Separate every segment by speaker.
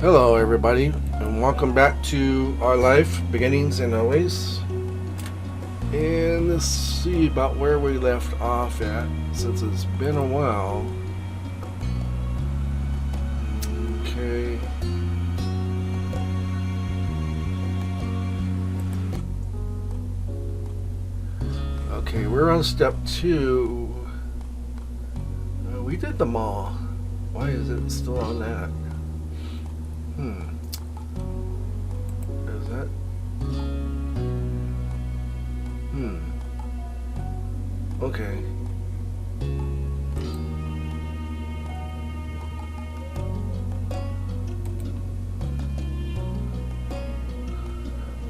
Speaker 1: Hello, everybody, and welcome back to Our Life Beginnings and Always. And let's see about where we left off at, since it's been a while. Okay. Okay, we're on step 2. We did the mall. Why is it still on that? Is that? Okay.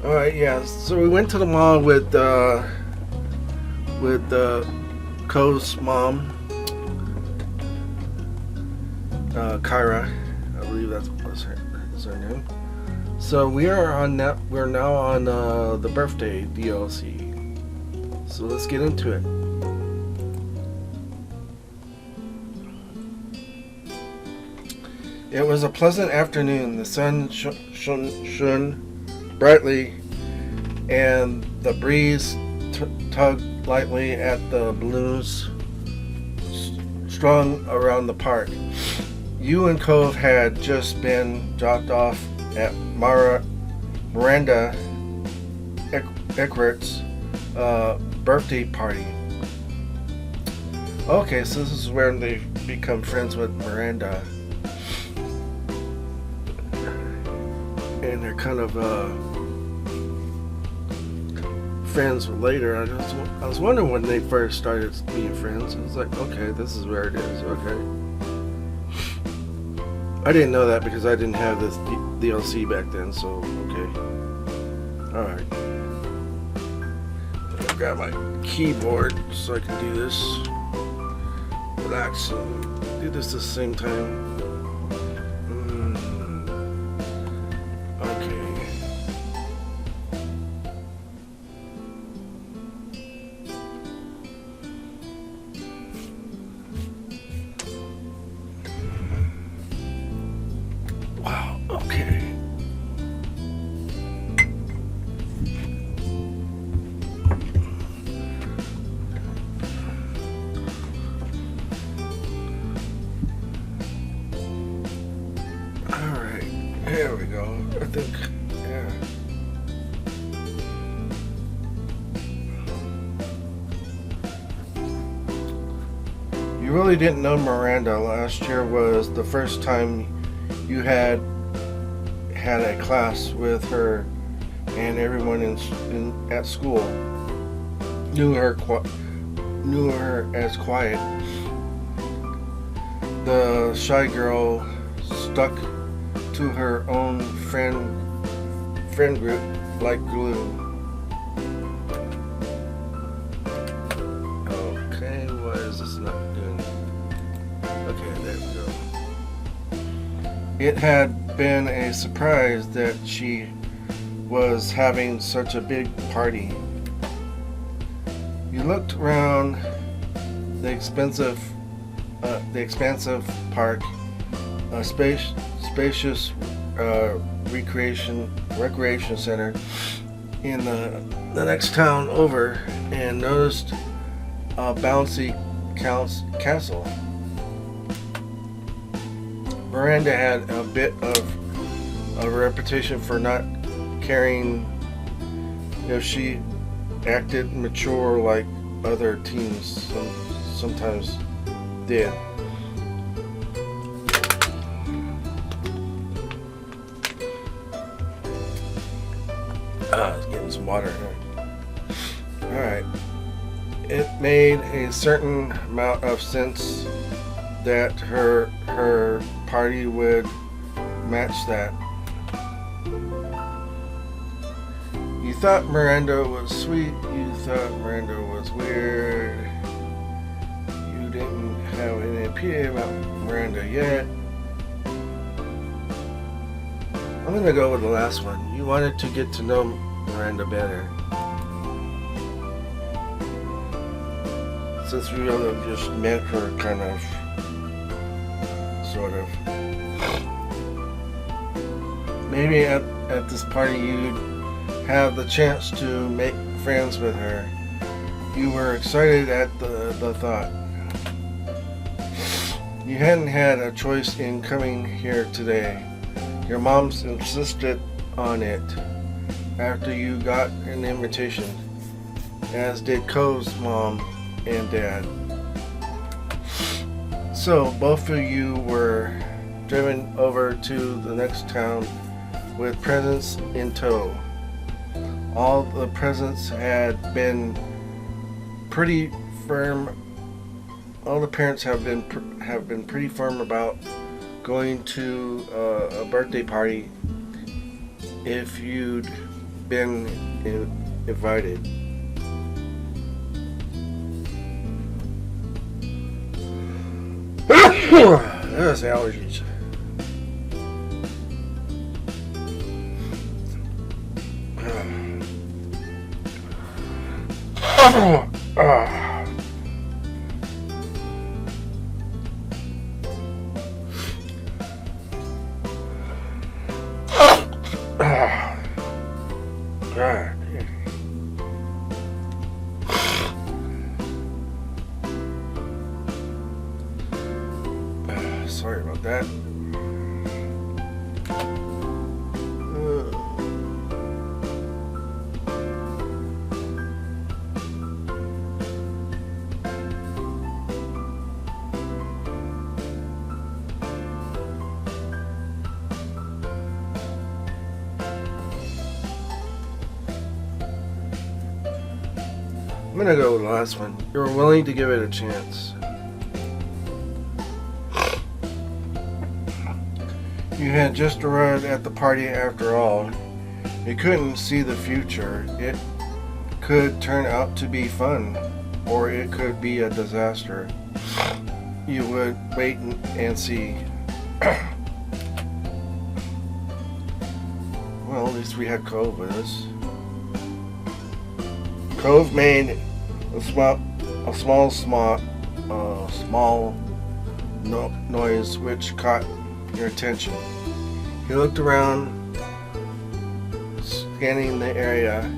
Speaker 1: Alright, yeah. So we went to the mall with Ko's mom, Kyra. I believe that's her name. So we are on that. We're now on the birthday DLC. So let's get into it. It was a pleasant afternoon. The sun shone brightly, and the breeze tugged lightly at the balloons strung around the park. You and Cove had just been dropped off at Miranda Eckert's birthday party. Okay, so this is where they become friends with Miranda. And they're kind of friends later. I was wondering when they first started being friends. I was like, okay, this is where it is. Okay. I didn't know that because I didn't have this DLC back then, so okay. Alright. I'll grab my keyboard so I can do this. Relax and do this at the same time. Okay. Wow, okay. Alright, there we go. I think, yeah. You really didn't know Miranda. Last year was the first time you had a class with her, and everyone at school knew her as quiet. The shy girl stuck to her own friend group like glue. Okay, why is this not doing? Okay, there we go. It had been a surprise that she was having such a big party. You looked around the expansive park, a spacious recreation center in the next town over, and noticed a bouncy castle. Miranda had a bit of a reputation for not caring if she acted mature like other teens sometimes did. Getting some water here. Alright. It made a certain amount of sense that her party would match that. You thought Miranda was sweet, you thought Miranda was weird. You didn't have any opinion about Miranda yet. I'm gonna go with the last one. You wanted to get to know Miranda better. Since we only just met her kind of, sort of. maybe at this party you'd have the chance to make friends with her. You were excited at the thought. You hadn't had a choice in coming here today. Your mom's insisted on it after you got an invitation, as did Cove's mom and dad. So both of you were driven over to the next town with presents in tow. All the presents had been pretty firm. All the parents have been pretty firm about going to a birthday party if you'd been invited. There's allergies. God. Sorry about that. I'm gonna go with the last one. You were willing to give it a chance. You had just arrived at the party after all. You couldn't see the future. It could turn out to be fun, or it could be a disaster. You would wait and see. Well, at least we had Cove with us. Cove made a small noise which caught your attention. He looked around, scanning the area.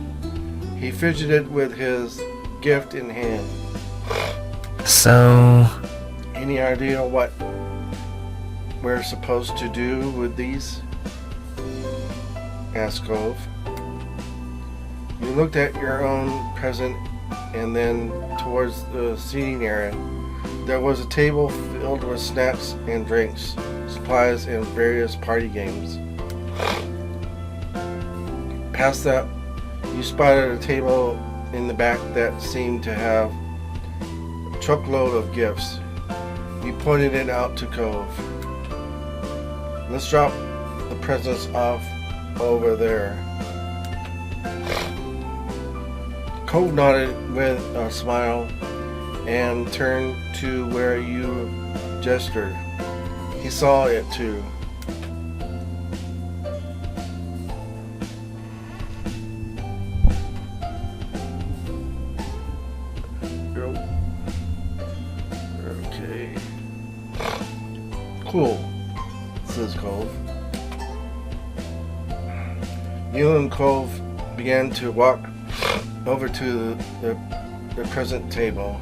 Speaker 1: He fidgeted with his gift in hand.
Speaker 2: So,
Speaker 1: any idea what we're supposed to do with these? Asked Cove. You looked at your own present and then towards the seating area. There was a table filled with snacks and drinks, supplies, and various party games. Past that, you spotted a table in the back that seemed to have a truckload of gifts. You pointed it out to Cove. Let's drop the presents off over there. Cove nodded with a smile and turned to where you gestured. He saw it too. Okay. Cool, says Cove. You and Cove began to walk over to the present table,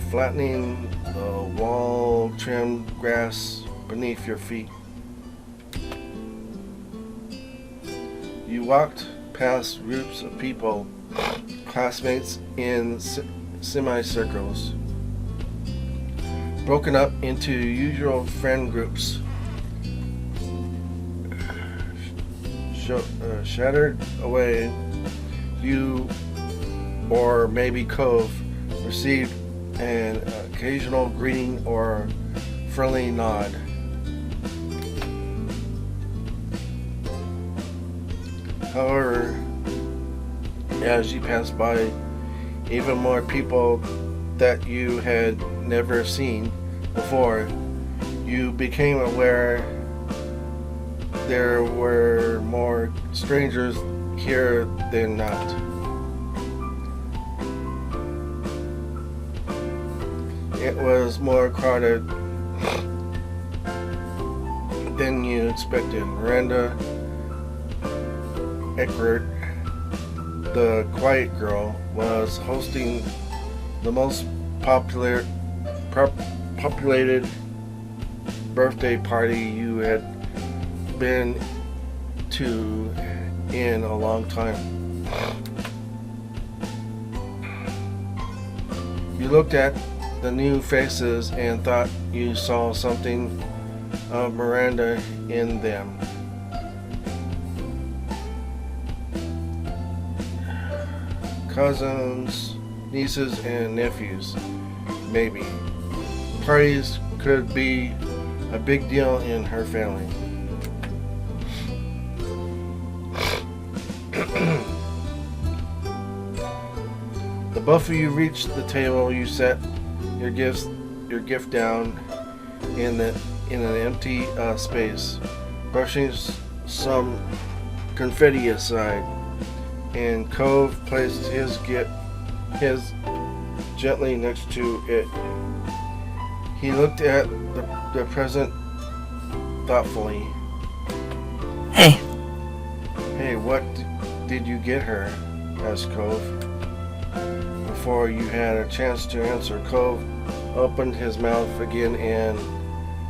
Speaker 1: flattening the wall-trimmed grass beneath your feet. You walked past groups of people, classmates in semicircles, broken up into usual friend groups. Shattered away, you or maybe Cove received an occasional greeting or friendly nod. However, as you passed by even more people that you had never seen before, you became aware there were more strangers here than not. It was more crowded than you expected. Miranda Eckert, the quiet girl, was hosting the most populated birthday party you had been to in a long time. You looked at the new faces and thought you saw something of Miranda in them. Cousins, nieces, and nephews, maybe. Parties could be a big deal in her family. The both of you reached the table. You set your gift down in an empty space, brushing some confetti aside, and Cove placed his gently next to it. He looked at the present thoughtfully. Hey, what did you get her? Asked Cove. Before you had a chance to answer, Cove opened his mouth again and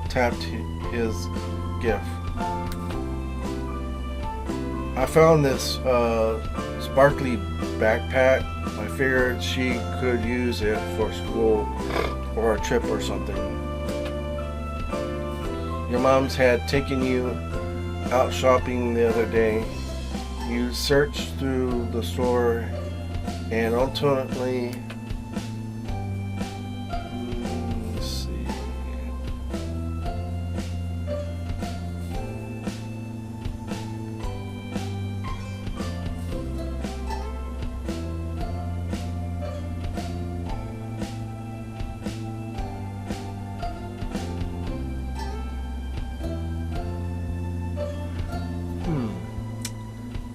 Speaker 1: tapped his gift. I found this sparkly backpack. I figured she could use it for school or a trip or something. Your mom's had taken you out shopping the other day. You searched through the store and ultimately, let's see.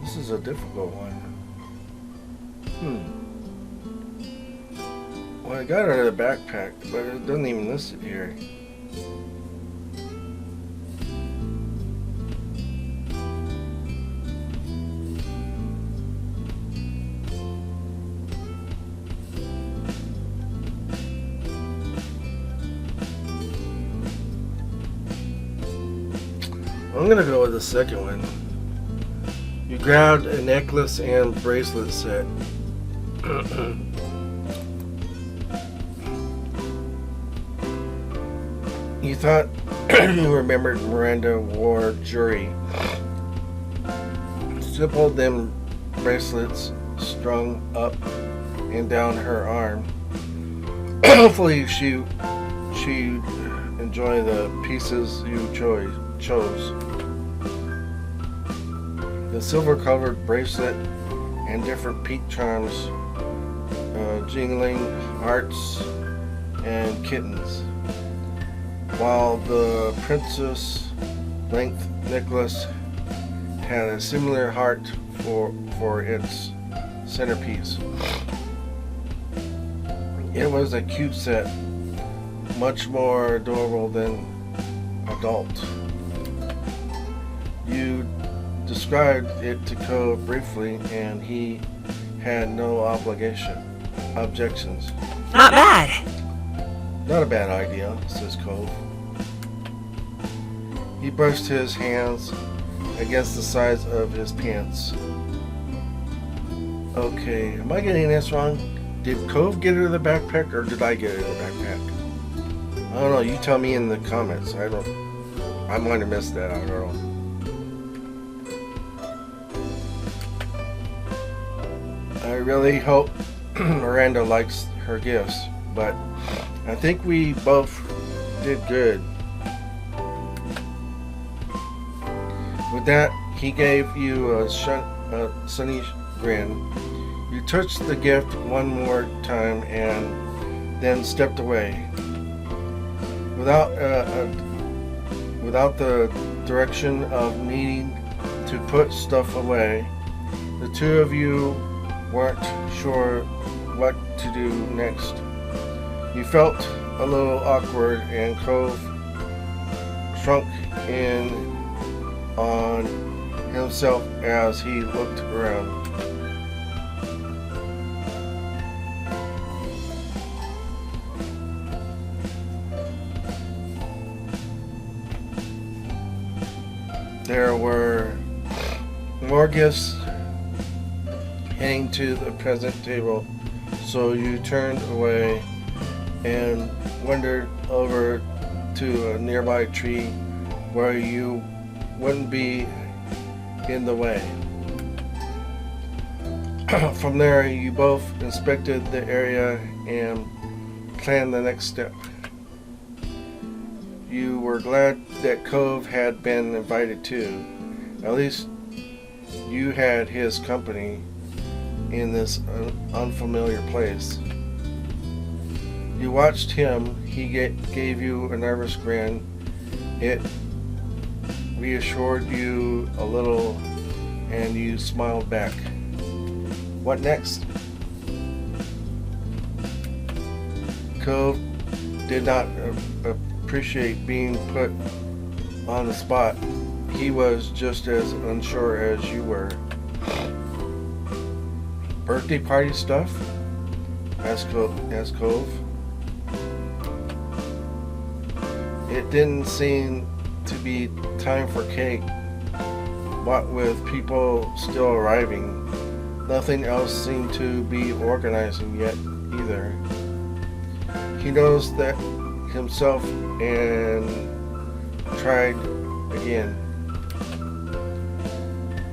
Speaker 1: This is a difficult one. Well, I got her the backpack, but it doesn't even list it here. I'm gonna go with the second one. You grabbed a necklace and bracelet set. You thought you remembered Miranda wore jewelry. Simple them bracelets strung up and down her arm. Hopefully she'd enjoy the pieces you chose. The silver-covered bracelet and different peak charms, jingling hearts and kittens, while the princess-length necklace had a similar heart for its centerpiece. It was a cute set, much more adorable than adult. You described it to Cove briefly, and he had no objections.
Speaker 2: Not bad.
Speaker 1: Not a bad idea, says Cove. He brushed his hands against the sides of his pants. Okay, am I getting this wrong? Did Cove get her the backpack, or did I get her the backpack? I don't know, you tell me in the comments. I might have missed that, I don't know. I really hope Miranda likes her gifts, but I think we both did good. With that, he gave you a sunny grin. You touched the gift one more time and then stepped away. Without the direction of needing to put stuff away, the two of you weren't sure what to do next. You felt a little awkward, and Cove shrunk in on himself as he looked around. There were more gifts hanging to the present table, so you turned away and wandered over to a nearby tree where you wouldn't be in the way. From there, you both inspected the area and planned the next step. You were glad that Cove had been invited too. At least you had his company in this unfamiliar place. You watched him. He gave you a nervous grin. It reassured you a little, and you smiled back. What next? Cove did not appreciate being put on the spot. He was just as unsure as you were. Birthday party stuff? Asked Cove. It didn't seem to be time for cake. What with people still arriving, nothing else seemed to be organizing yet either. He noticed that himself and tried again.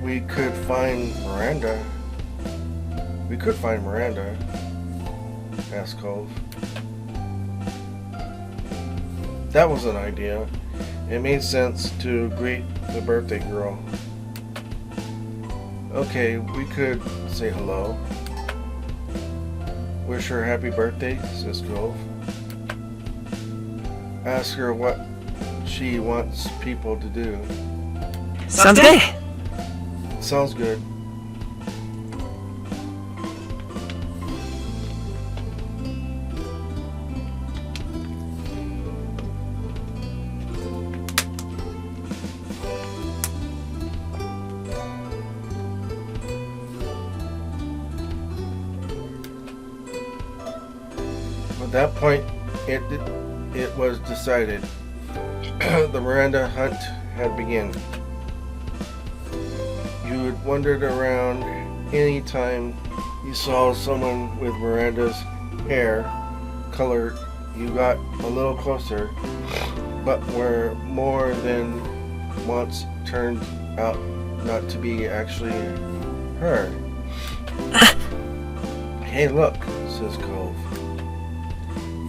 Speaker 1: We could find Miranda, asked Cove. That was an idea. It made sense to greet the birthday girl. Okay, we could say hello. Wish her happy birthday, says Cove. Ask her what she wants people to do.
Speaker 2: Sounds good.
Speaker 1: Sounds good. At that point, it was decided. The Miranda hunt had begun. You had wandered around any time you saw someone with Miranda's hair color. You got a little closer, but were more than once turned out not to be actually her. Hey, look, says Cove.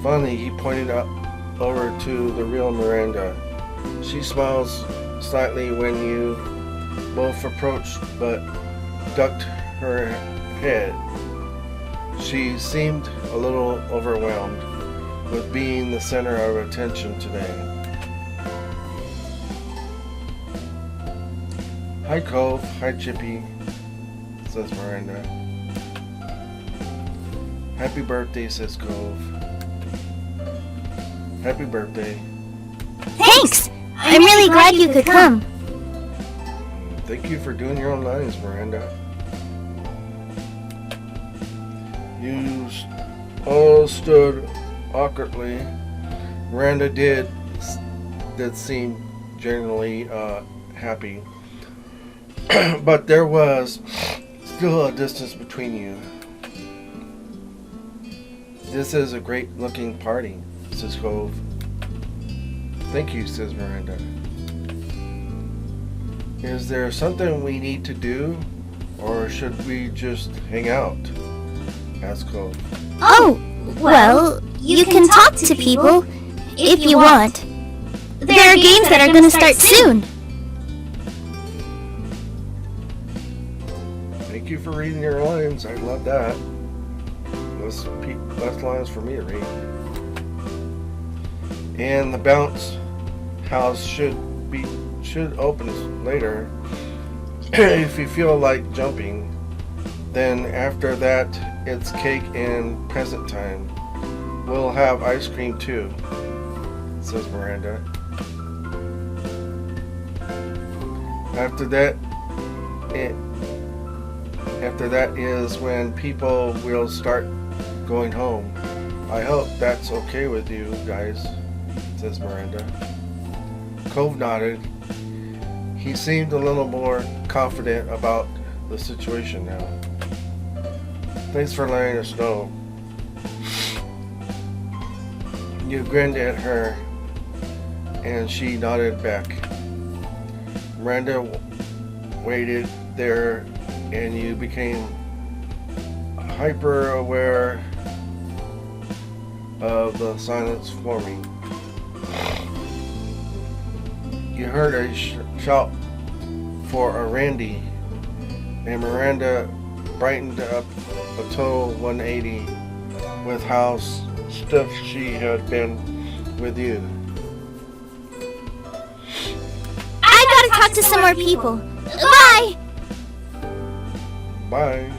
Speaker 1: Finally, he pointed up over to the real Miranda. She smiles slightly when you both approached, but ducked her head. She seemed a little overwhelmed with being the center of attention today. Hi, Cove. Hi, Chippy, says Miranda. Happy birthday, says Cove. Happy birthday.
Speaker 3: Thanks! I'm really glad you could come.
Speaker 1: Thank you for doing your own lines, Miranda. You all stood awkwardly. Miranda did seem genuinely happy. But there was still a distance between you. This is a great looking party, says Cove. Thank you, says Miranda. Is there something we need to do, or should we just hang out? Asked Cove.
Speaker 3: Oh, well, you can talk to people if you want. There are games that are going to start soon.
Speaker 1: Thank you for reading your lines. I love that. Less lines for me to read. And the bounce house should open later. If you feel like jumping, then after that it's cake and present time. We'll have ice cream too, says Miranda. After that, it, after that is when people will start going home. I hope that's okay with you guys, says Miranda. Cove nodded. He seemed a little more confident about the situation now. Thanks for letting us know. You grinned at her, and she nodded back. Miranda waited there, and you became hyper aware of the silence forming. You heard a shout for a Randy, and Miranda brightened up a total 180 with how stiff she had been with you.
Speaker 3: I gotta talk to some more people. Bye!
Speaker 1: Bye.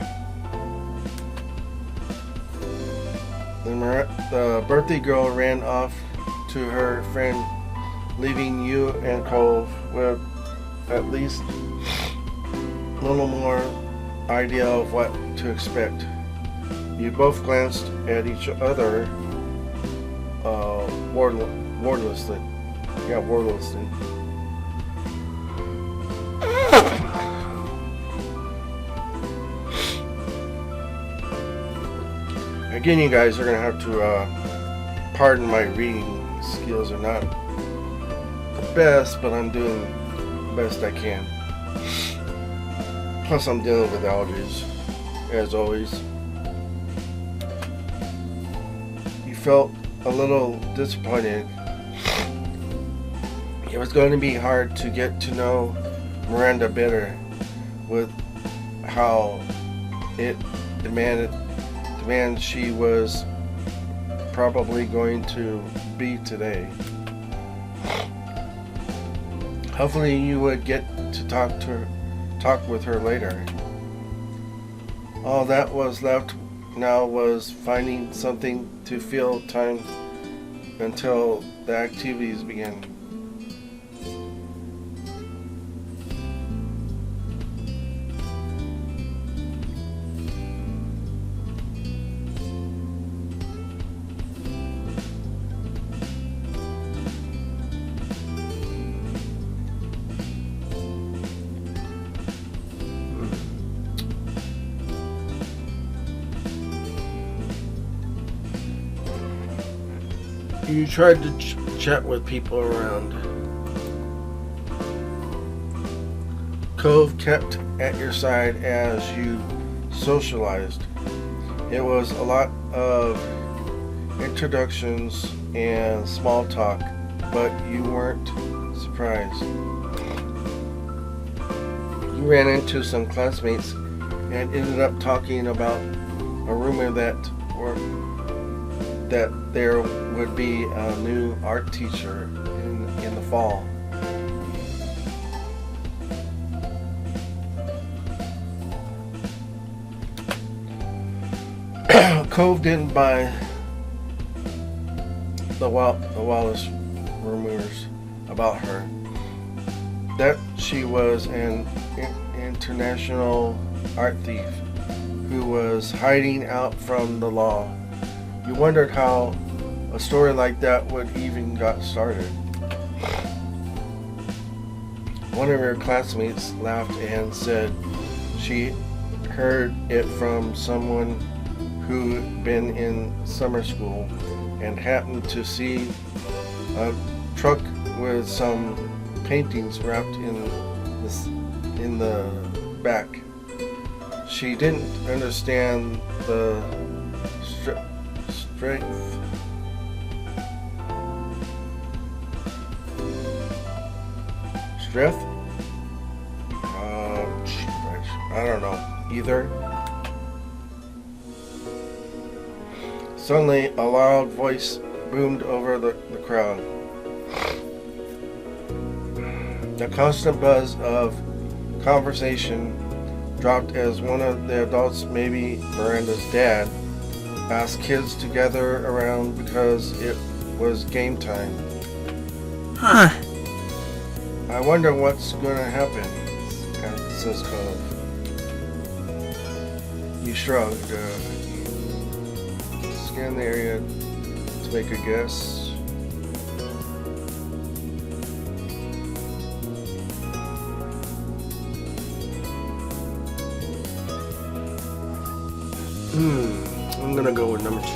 Speaker 1: The birthday girl ran off to her friend, leaving you and Cove with at least a little more idea of what to expect. You both glanced at each other wordlessly. Yeah, wordlessly. Again, you guys are going to have to pardon my reading skills are not the best, but I'm doing the best I can. Plus, I'm dealing with allergies, as always. You felt a little disappointed. It was going to be hard to get to know Miranda better with how it demands she was probably going to be today. Hopefully you would get to talk with her later. All that was left now was finding something to fill time until the activities began. You tried to chat with people around. Cove kept at your side as you socialized. It was a lot of introductions and small talk, but you weren't surprised. You ran into some classmates and ended up talking about a rumor that there would be a new art teacher in the fall. Cove didn't buy the wildest rumors about her. That she was an international art thief who was hiding out from the law. You wondered how a story like that would even got started. One of your classmates laughed and said she heard it from someone who'd been in summer school and happened to see a truck with some paintings wrapped in the back. She didn't understand the strength. I don't know either. Suddenly, a loud voice boomed over the crowd. The constant buzz of conversation dropped as one of the adults, maybe Miranda's dad, asked kids to gather around because it was game time.
Speaker 2: Huh.
Speaker 1: I wonder what's gonna happen. says Cove. You shrugged. Scan the area to make a guess. I'm gonna go with number 2.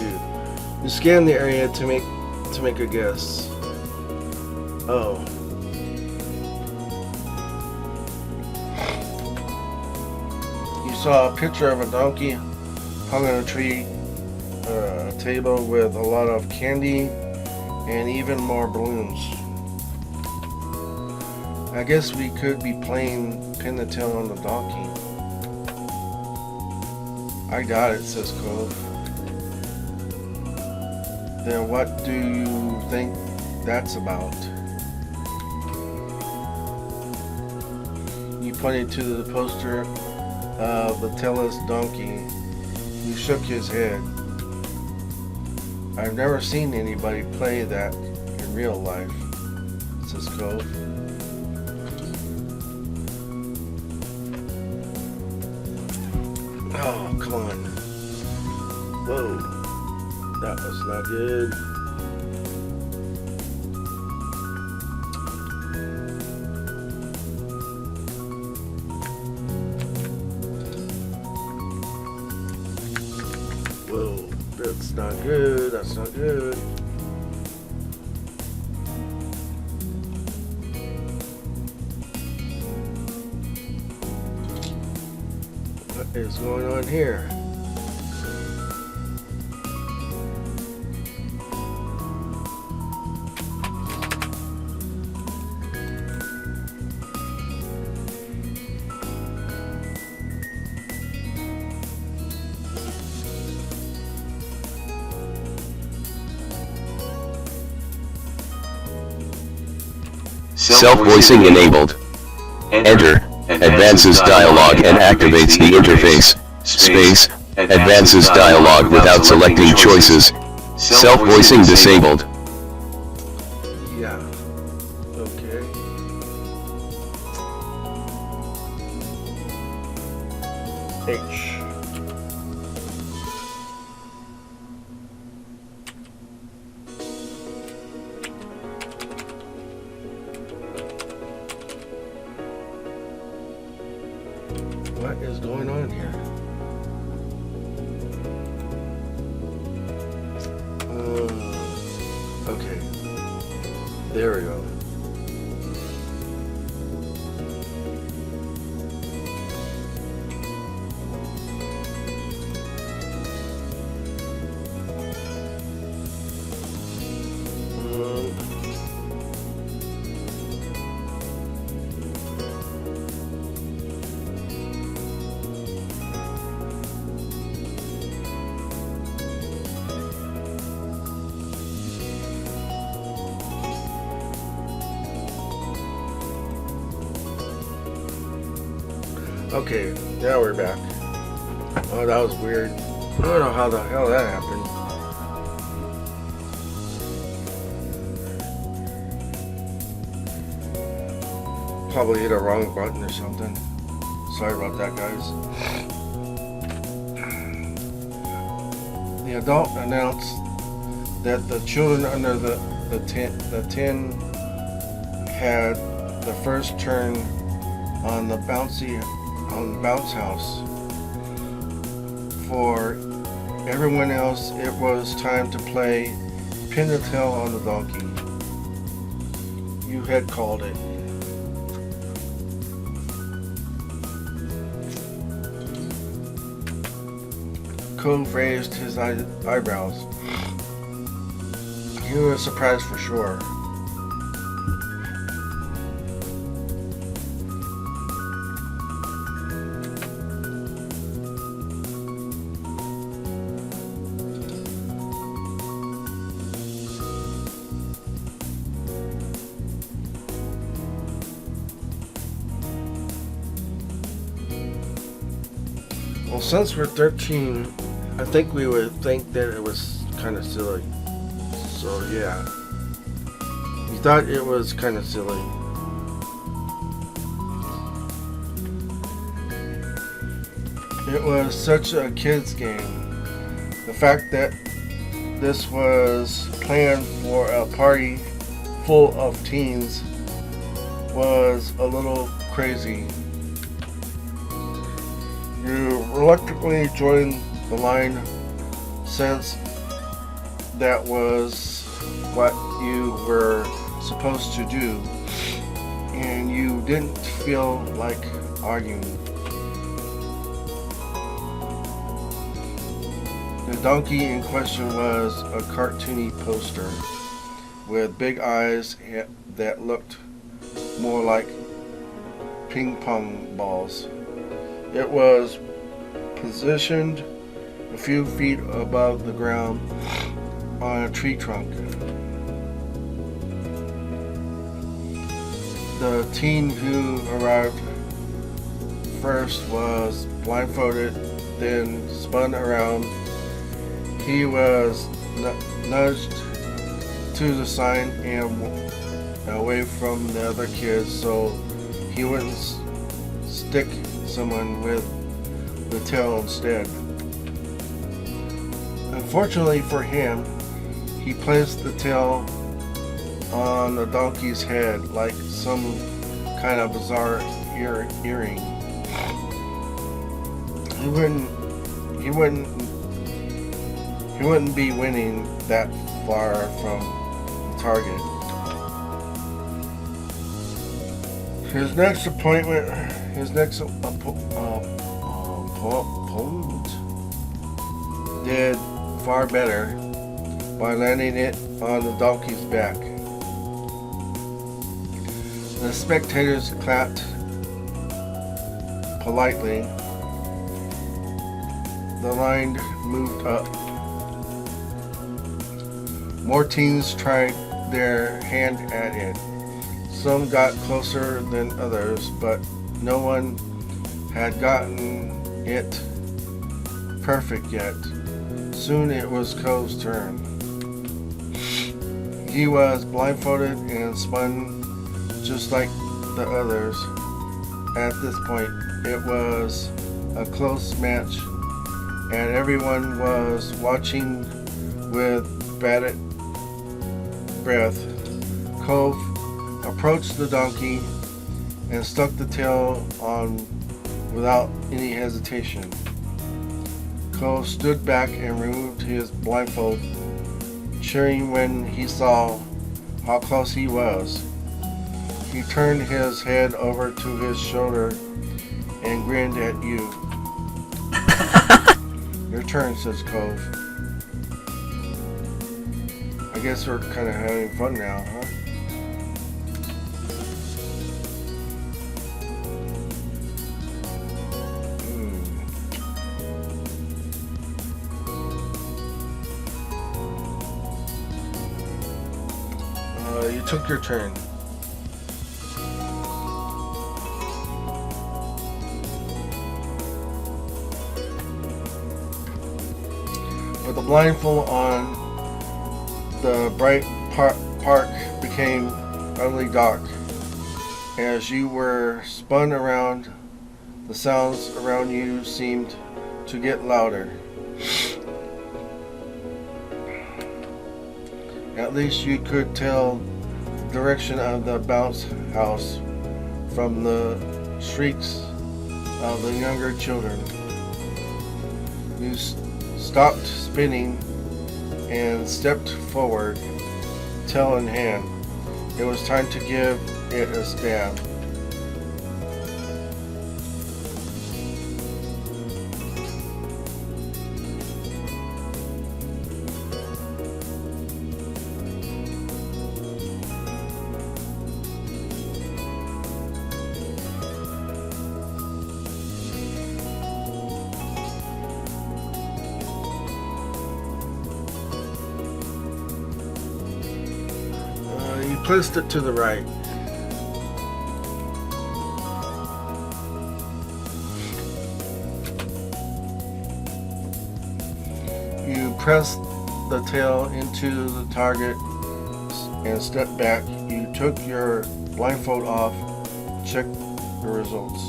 Speaker 1: You scan the area to make a guess. Oh. You saw a picture of a donkey hung on a tree, table with a lot of candy and even more balloons. I guess we could be playing pin the tail on the donkey. I got it, says Cove. Then what do you think that's about? You pointed to the poster of the tailless donkey. He shook his head. I've never seen anybody play that in real life, says Cove. Oh, come on. Whoa. That was not good. Whoa. That's not good. That's not good. What is going on here?
Speaker 4: Self-voicing enabled. Enter. Advances dialogue and activates the interface. Space. Advances dialogue without selecting choices. Self-voicing disabled.
Speaker 1: Yeah. Okay. H. What is going on here? Okay. There we go. Okay, now we're back. Oh, that was weird. I don't know how the hell that happened. Probably hit a wrong button or something. Sorry about that, guys. The adult announced that the children under the tin had the first turn on the bounce house. For everyone else, it was time to play pin the tail on the donkey. You had called it. Cove raised his eyebrows. He was surprised for sure. Well, since we're 13, I think we would think that it was kind of silly. So yeah, he thought it was kind of silly. It was such a kid's game. The fact that this was planned for a party full of teens was a little crazy. You reluctantly joined the line since that was what you were supposed to do, and you didn't feel like arguing. The donkey in question was a cartoony poster with big eyes that looked more like ping pong balls. It was positioned a few feet above the ground on a tree trunk. The teen who arrived first was blindfolded, then spun around. He was nudged to the side and away from the other kids so he wouldn't stick someone with the tail instead. Unfortunately for him, he placed the tail on the donkey's head like some kind of bizarre earring. He wouldn't be winning that far from the target. His next opponent did far better by landing it on the donkey's back. The spectators clapped politely. The line moved up. More teens tried their hand at it. Some got closer than others, but no one had gotten it perfect yet. Soon it was Cole's turn. He was blindfolded and spun just like the others. At this point, it was a close match, and everyone was watching with bated breath. Cove approached the donkey and stuck the tail on without any hesitation. Cole stood back and removed his blindfold, cheering when he saw how close he was. He turned his head over to his shoulder and grinned at you. Your turn, says Cove. I guess we're kind of having fun now, huh? You took your turn. With the blindfold on, the bright park became utterly dark. As you were spun around, the sounds around you seemed to get louder. At least you could tell the direction of the bounce house from the shrieks of the younger children. You stopped spinning and stepped forward, tail in hand. It was time to give it a stab. You placed it to the right. You pressed the tail into the target and stepped back. You took your blindfold off, checked the results.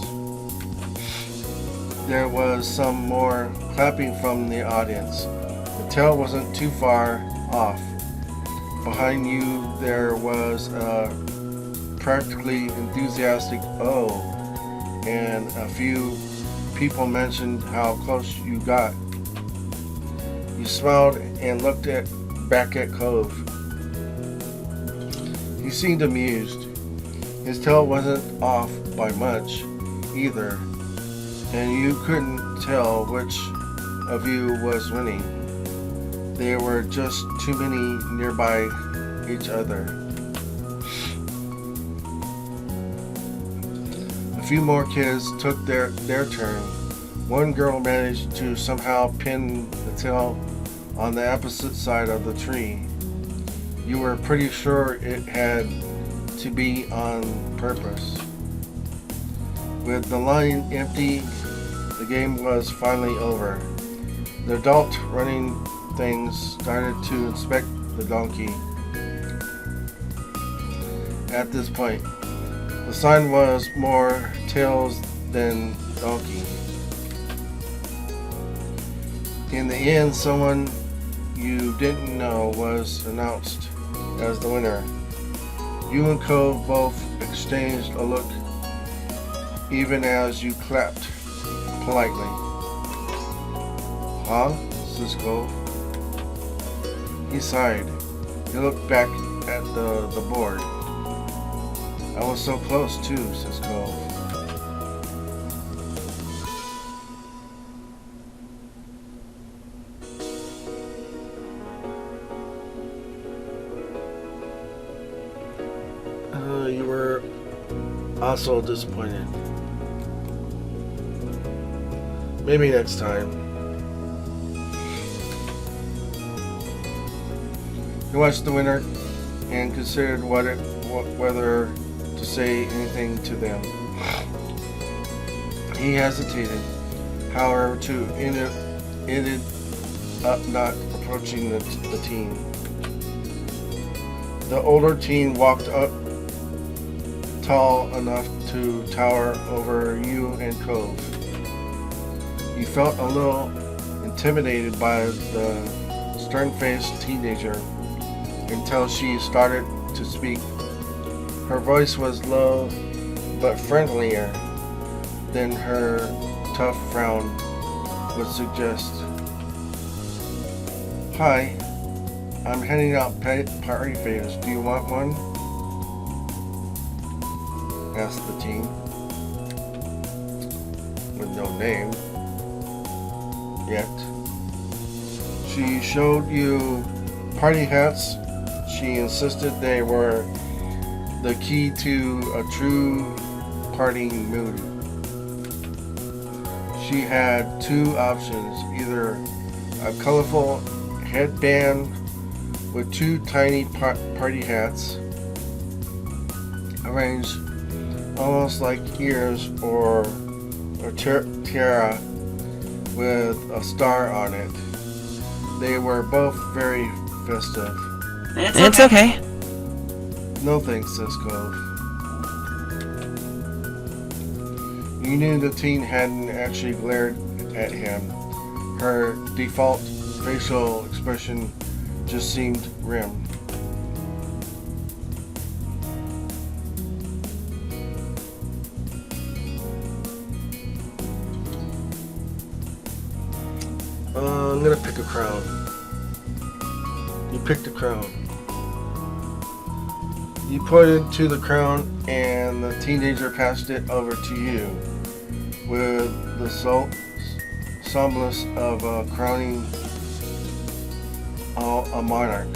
Speaker 1: there was some more clapping from the audience. The tail wasn't too far off. Behind you there was a practically enthusiastic "oh," and a few people mentioned how close you got. You smiled and looked back at Cove. He seemed amused. His tail wasn't off by much either, and you couldn't tell which of you was winning. There were just too many nearby each other. A few more kids took their turn. One girl managed to somehow pin the tail on the opposite side of the tree. You were pretty sure it had to be on purpose. With the line empty, the game was finally over. The adult running things started to inspect the donkey. At this point, the sign was more tails than donkey. In the end, someone you didn't know was announced as the winner. You and Cove both exchanged a look, even as you clapped politely. "Huh?" says Cove. He sighed. He looked back at the board. "I was so close too," says Cove. You were also disappointed. Maybe next time. You watched the winner and considered whether to say anything to them. He hesitated, however, ended up not approaching the teen. The older teen walked up, tall enough to tower over you and Cove. You felt a little intimidated by the stern-faced teenager until she started to speak. Her voice was low but friendlier than her tough frown would suggest. "Hi, I'm handing out party favors. Do you want one?" asked the teen, with no name yet. She showed you party hats. She insisted they were the key to a true partying mood. She had two options, either a colorful headband with two tiny party hats arranged almost like ears, or a tiara with a star on it. They were both very festive.
Speaker 2: It's okay.
Speaker 1: "No thanks," says Cove. You knew the teen hadn't actually glared at him. Her default facial expression just seemed grim. I'm gonna pick a crown. You picked a crown. You pointed to the crown and the teenager passed it over to you with the semblance of crowning a monarch.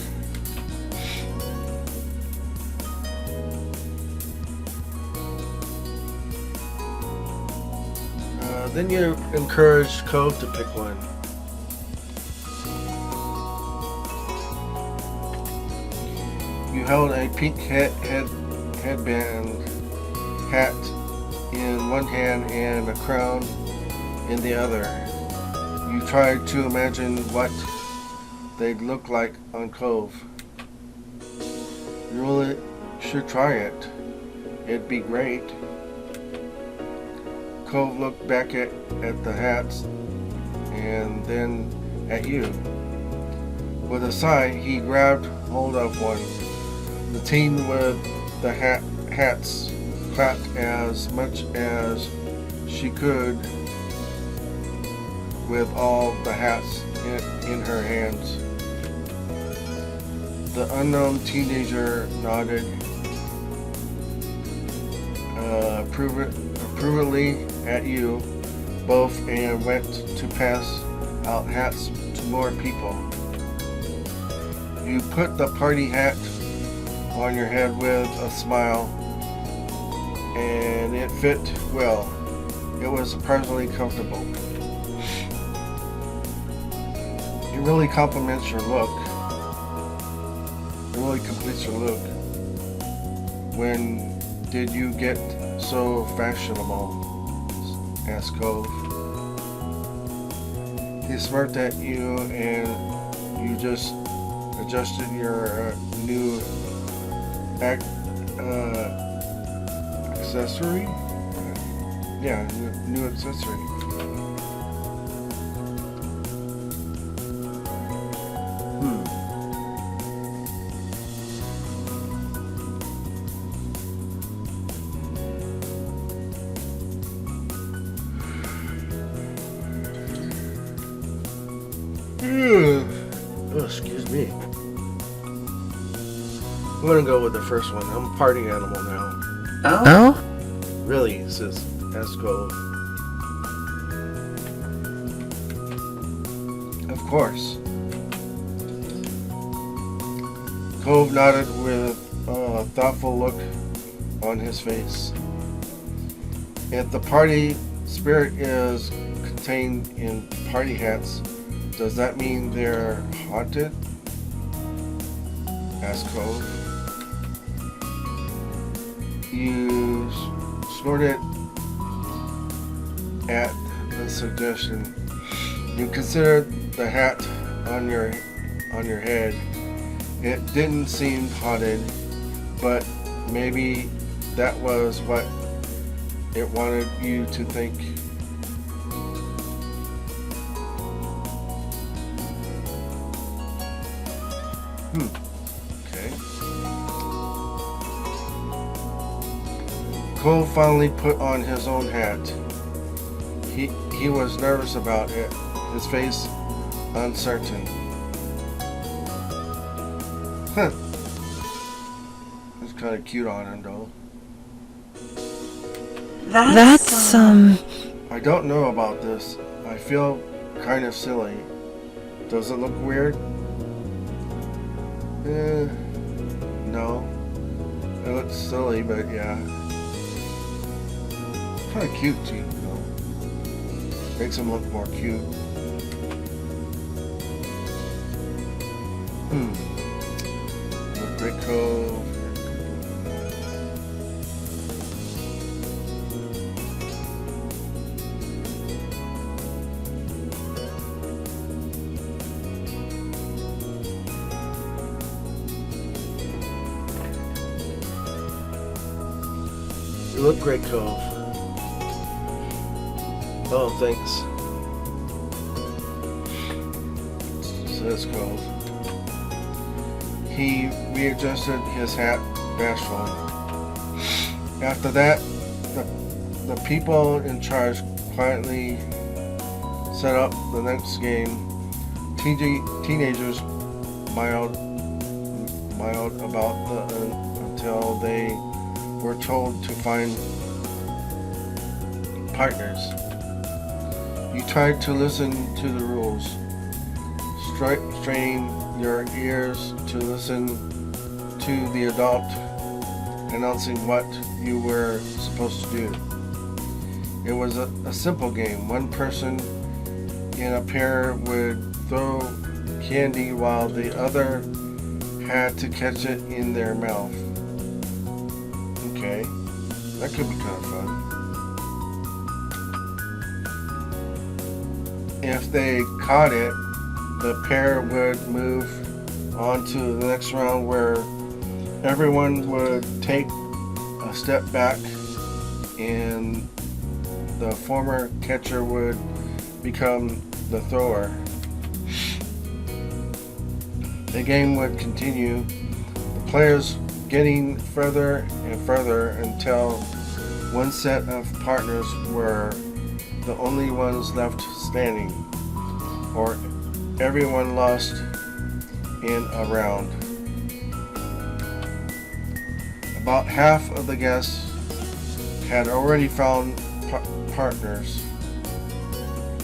Speaker 1: Then you encouraged Cove to pick one. You held a pink headband hat in one hand and a crown in the other. You tried to imagine what they'd look like on Cove. You really should try it. It'd be great. Cove looked back at the hats and then at you. With a sigh, he grabbed hold of one. The teen with the hats clapped as much as she could with all the hats in her hands. The unknown teenager nodded approvingly at you both and went to pass out hats to more people. You put the party hat on your head with a smile, and it fit well. It was surprisingly comfortable. It really complements your look. It really completes your look. When did you get so fashionable? Asked Cove. He smirked at you and you just adjusted your new accessory? Yeah, new accessory. Oh, excuse me. I'm gonna go with the first one. I'm a party animal now.
Speaker 2: Oh?
Speaker 1: Really, says Cove. Of course. Cove nodded with a thoughtful look on his face. If the party spirit is contained in party hats, does that mean they're haunted? Asked Cove. You snorted at the suggestion. You considered the hat on your head. It didn't seem haunted, but maybe that was what it wanted you to think. Okay. Cole finally put on his own hat. He was nervous about it, his face uncertain. Huh. It's kind of cute on him, though.
Speaker 2: That's,
Speaker 1: I don't know about this. I feel kind of silly. Does it look weird? No. It looks silly, but yeah. Kind of cute too, you know. Makes him look more cute. Great Cove. You look great, Cove. Oh, thanks. Says Cove. He readjusted his hat bashfully. After that, the people in charge quietly set up the next game. Teenagers miled about until they were told to find partners. You tried to listen to the rules, straining your ears to listen to the adult announcing what you were supposed to do. It was a simple game. One person in a pair would throw candy while the other had to catch it in their mouth. Okay, that could be kind of fun. If they caught it, the pair would move on to the next round where everyone would take a step back and the former catcher would become the thrower. The game would continue, the players getting further and further until one set of partners were the only ones left standing, or everyone lost in a round. About half of the guests had already found partners.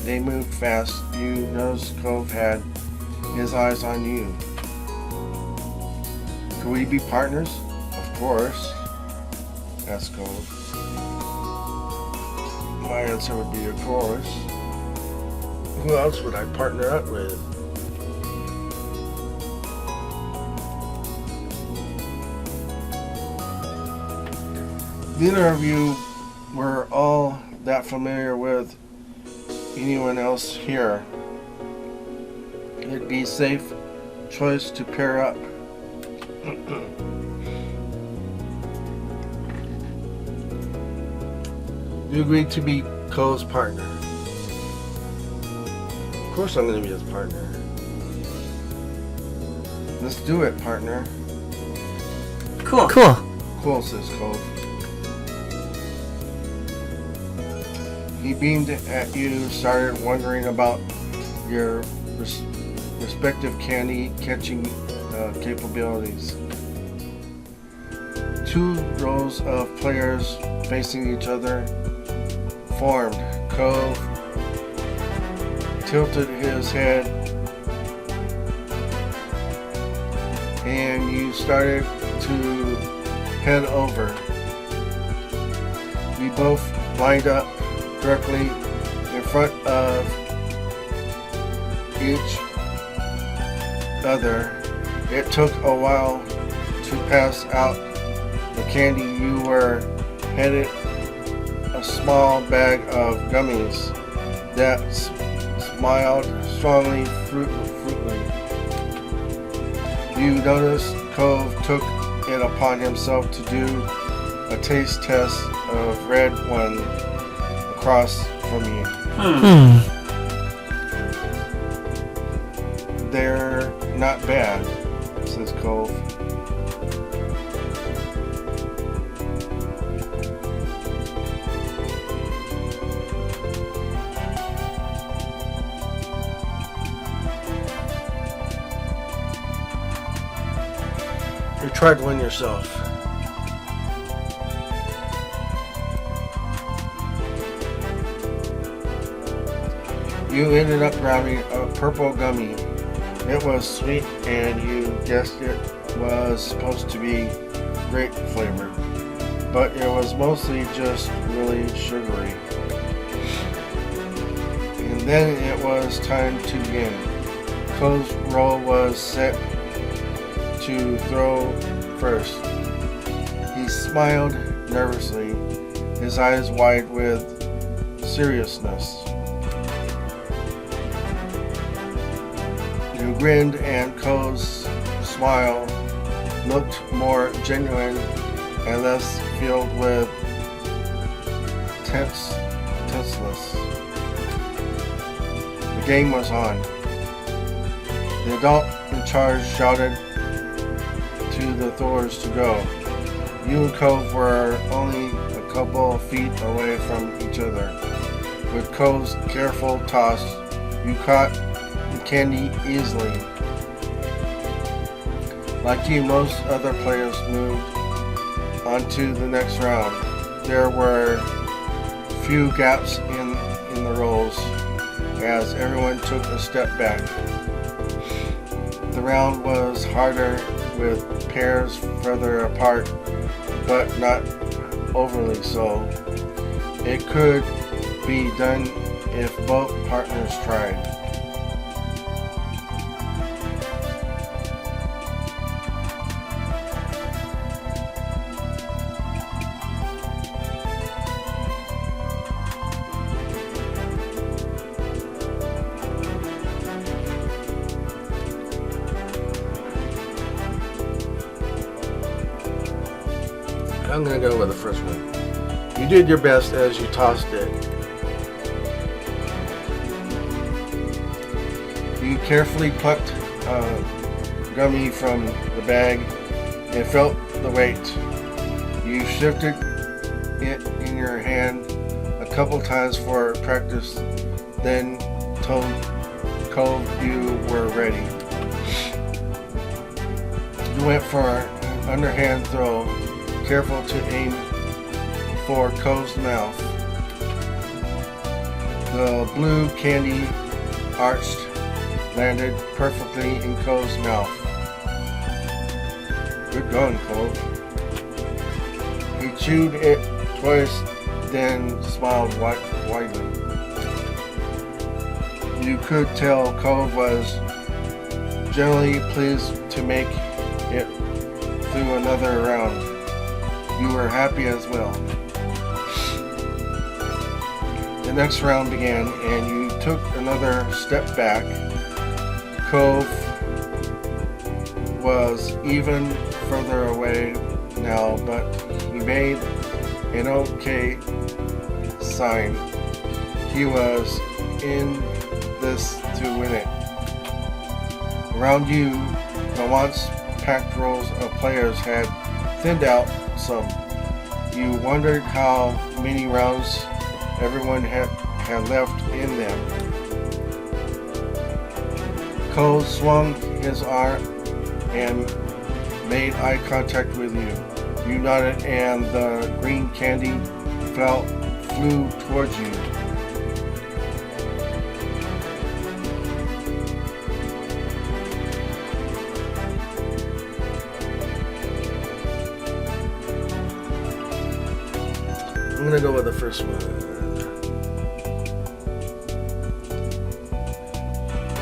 Speaker 1: They moved fast. You noticed Cove had his eyes on you. Could we be partners? Of course, asked Cove. My answer would be of course. Who else would I partner up with? Neither of you were all that familiar with anyone else here. It'd be a safe choice to pair up. You agreed to be Cole's partner. Of course I'm going to be his partner. Let's do it, partner.
Speaker 2: Cool.
Speaker 1: Cool, says Cove. He beamed at you, started wondering about your respective candy catching capabilities. Two rows of players facing each other formed. Cove tilted his head and you started to head over. We both lined up directly in front of each other. It took a while to pass out the candy. You were headed a small bag of gummies that smiled strongly fruitly. You noticed Cove took it upon himself to do a taste test of red one across from you. They're not bad, says Cove. You tried one yourself. You ended up grabbing a purple gummy. It was sweet and you guessed it was supposed to be grape flavored, but it was mostly just really sugary. And then it was time to begin. Cove's roll was set to throw first. He smiled nervously, his eyes wide with seriousness. You grinned and Cove's smile looked more genuine and less filled with tenseness. The game was on. The adult in charge shouted to the throwers to go. You and Cove were only a couple of feet away from each other. With Cove's careful toss, you caught the candy easily. Like you, most other players moved on to the next round. There were few gaps in the rolls as everyone took a step back. The round was harder with pairs further apart, but not overly so. It could be done if both partners tried. I'm gonna go with the first one. You did your best as you tossed it. carefully plucked a gummy from the bag and felt the weight. You shifted it in your hand a couple times for practice, then told Cove you were ready. You went for an underhand throw, careful to aim for Cove's mouth. The blue candy arched, landed perfectly in Cove's mouth. Good going, Cove. He chewed it twice, then smiled widely. You could tell Cove was generally pleased to make it through another round. You were happy as well. The next round began, and you took another step back. Cove was even further away now, but he made an okay sign. He was in this to win it. Around you, the once packed rows of players had thinned out some. You wondered how many rounds everyone had left in them. Cove swung his arm and made eye contact with you. You nodded and the green candy flew towards you. I'm gonna go with the first one.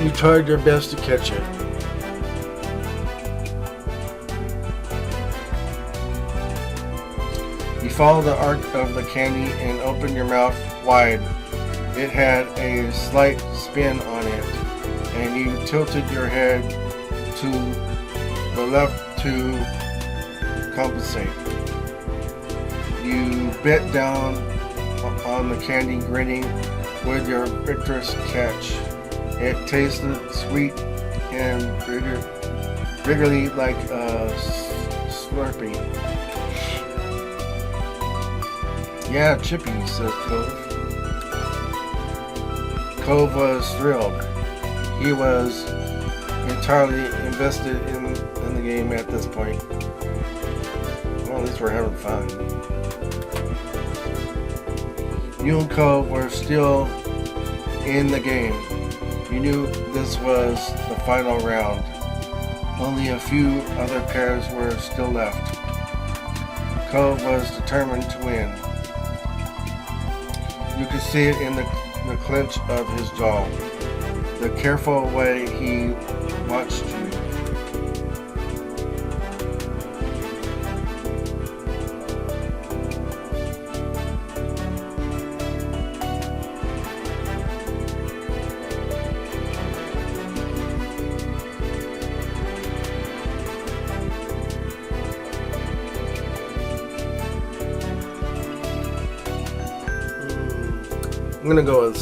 Speaker 1: You tried your best to catch it. You followed the arc of the candy and opened your mouth wide. It had a slight spin on it, and you tilted your head to the left to compensate. You bit down on the candy, grinning with your victorious catch. It tasted sweet and wriggly like a Slurpee. Yeah, chippy, says Cove. Cove was thrilled. He was entirely invested in the game at this point. Well, at least we're having fun. You and Cove were still in the game. You knew this was the final round. Only a few other pairs were still left. Cove was determined to win. You could see it in the clench of his jaw, the careful way he watched you. I'm gonna go with the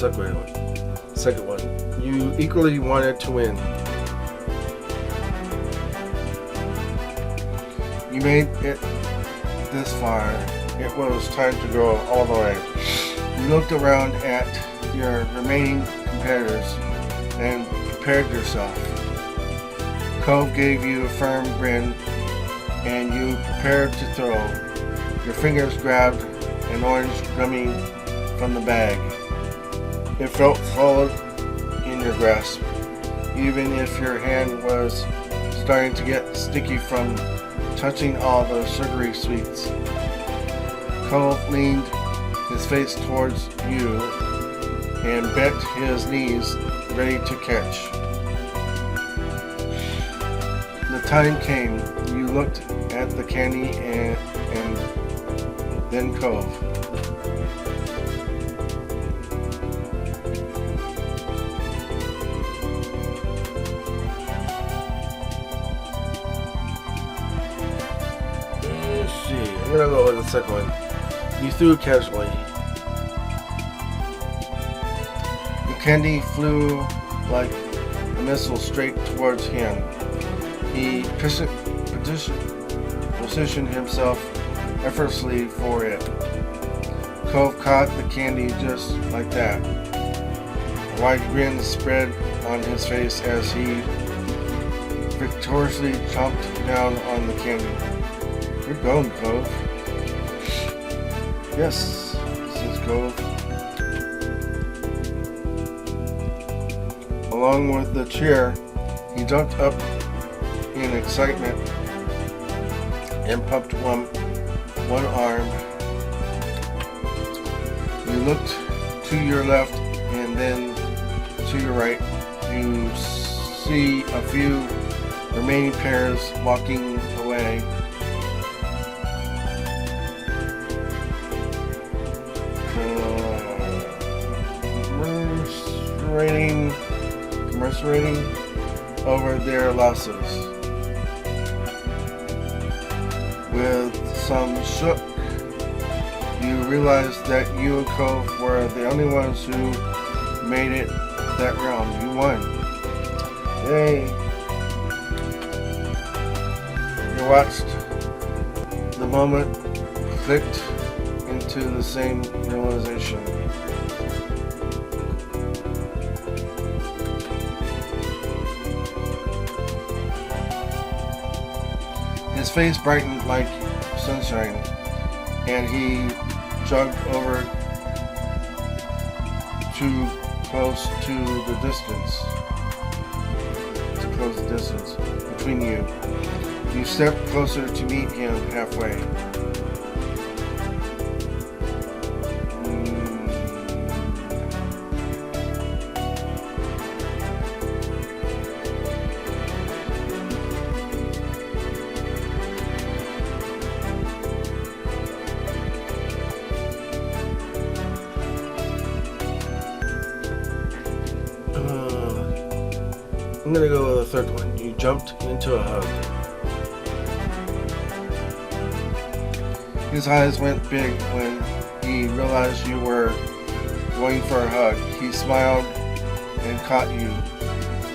Speaker 1: second one. You equally wanted to win. You made it this far. It was time to go all the way. You looked around at your remaining competitors and prepared yourself. Cove gave you a firm grin and you prepared to throw. Your fingers grabbed an orange gummy from the bag. It felt solid in your grasp, even if your hand was starting to get sticky from touching all the sugary sweets. Cove leaned his face towards you and bent his knees, ready to catch. The time came. You looked at the candy and then Cove. I'm gonna go with the second one. You threw casually. The candy flew like a missile straight towards him. He positioned himself effortlessly for it. Cove caught the candy just like that. A wide grin spread on his face as he victoriously chomped down on the candy. Good going, Cove. Yes, says Cove. Along with the chair, he jumped up in excitement and pumped one arm. You looked to your left and then to your right. You see a few remaining pairs walking away. Commiserating over their losses. With some shook, you realized that you and Cove were the only ones who made it that round. You won. Yay. You watched the moment clicked into the same realization. His face brightened like sunshine, and he jogged over too close to the distance. To close the distance between you. You stepped closer to meet him halfway. I'm gonna go with the third one. You jumped into a hug. His eyes went big when he realized you were going for a hug. He smiled and caught you,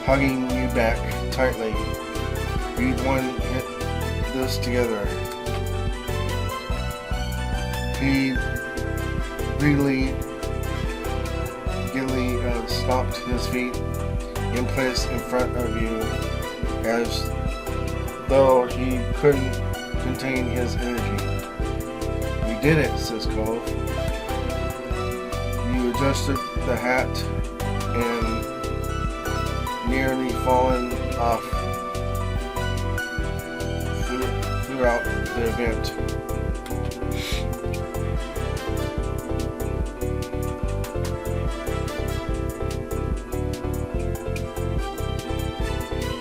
Speaker 1: hugging you back tightly. You'd won this together. He really stomped his feet in place in front of you as though he couldn't contain his energy. You did it, says Cove. You adjusted the hat and nearly fallen off throughout the event.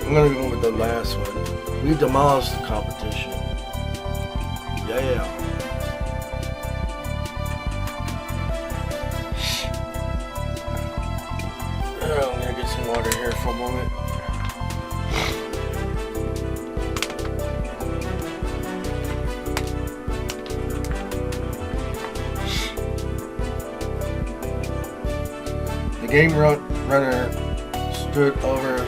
Speaker 1: I'm gonna go with the last one. We demolished the competition. Yeah. I'm gonna get some water here for a moment. The game runner stood over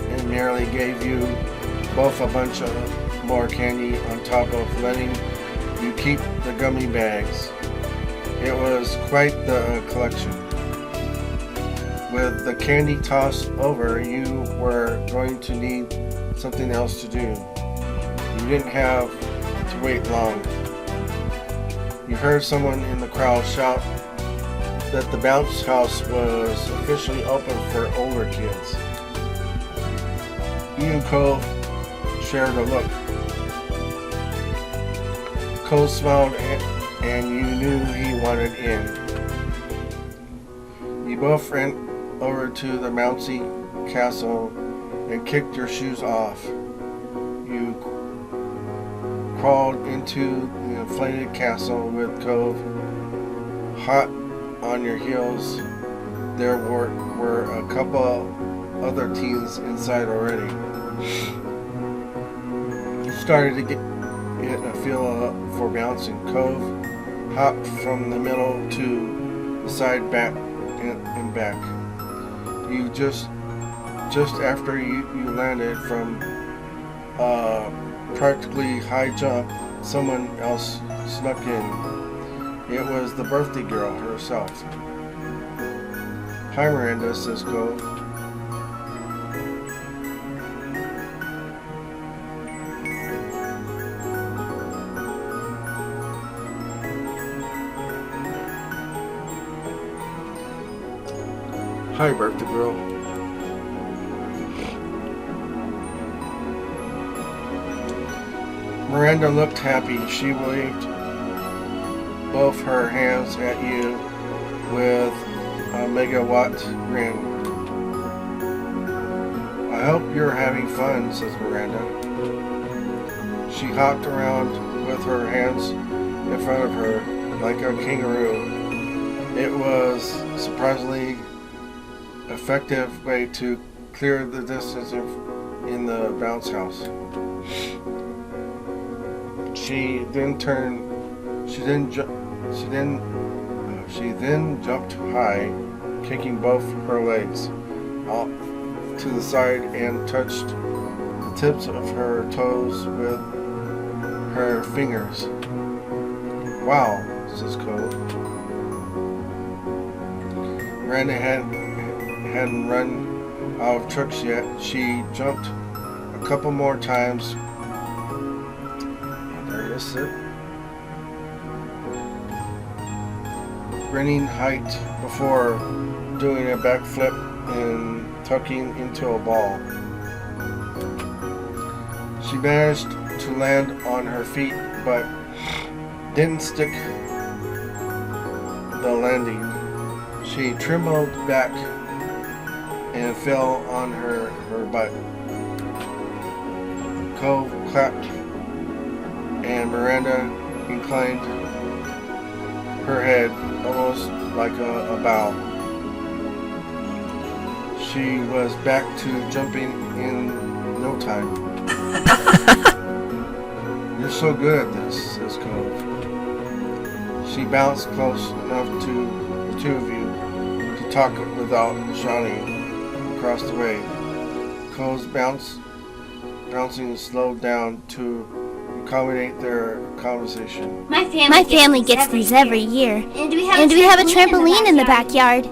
Speaker 1: and merely gave you both a bunch of more candy on top of letting you keep the gummy bags. It was quite the collection. With the candy tossed over, you were going to need something else to do. You didn't have to wait long. You heard someone in the crowd shout that the bounce house was officially open for older kids. You and Cole shared a look. Cole smiled and you knew he wanted in. You both ran over to the bouncy castle and kicked your shoes off. You crawled into the inflated castle with Cove hot on your heels. There were a couple other teens inside already. You started to get a feel for bouncing. Cove hopped from the middle to the side, back and back. You just just after you landed from a practically high jump, someone else snuck in. It was the birthday girl herself. Hi Miranda, says Cove. Hi, birthday girl. Miranda looked happy. She waved both her hands at you with a megawatt grin. I hope you're having fun, says Miranda. She hopped around with her hands in front of her like a kangaroo. It was surprisingly effective way to clear the distance in the bounce house. She then jumped high, kicking both her legs out to the side and touched the tips of her toes with her fingers. Wow, says Cole. Miranda hadn't run out of tricks yet. She jumped a couple more times. There is it. Grinning height before doing a backflip and tucking into a ball. She managed to land on her feet, but didn't stick the landing. She trembled back and fell on her butt. Cove clapped and Miranda inclined her head almost like a bow. She was back to jumping in no time. You're so good at this, says Cove. She bounced close enough to the two of you to talk without shouting across the way. Cove's bouncing slowed down to accommodate their conversation.
Speaker 3: My family gets these every year. And we have a trampoline in the backyard.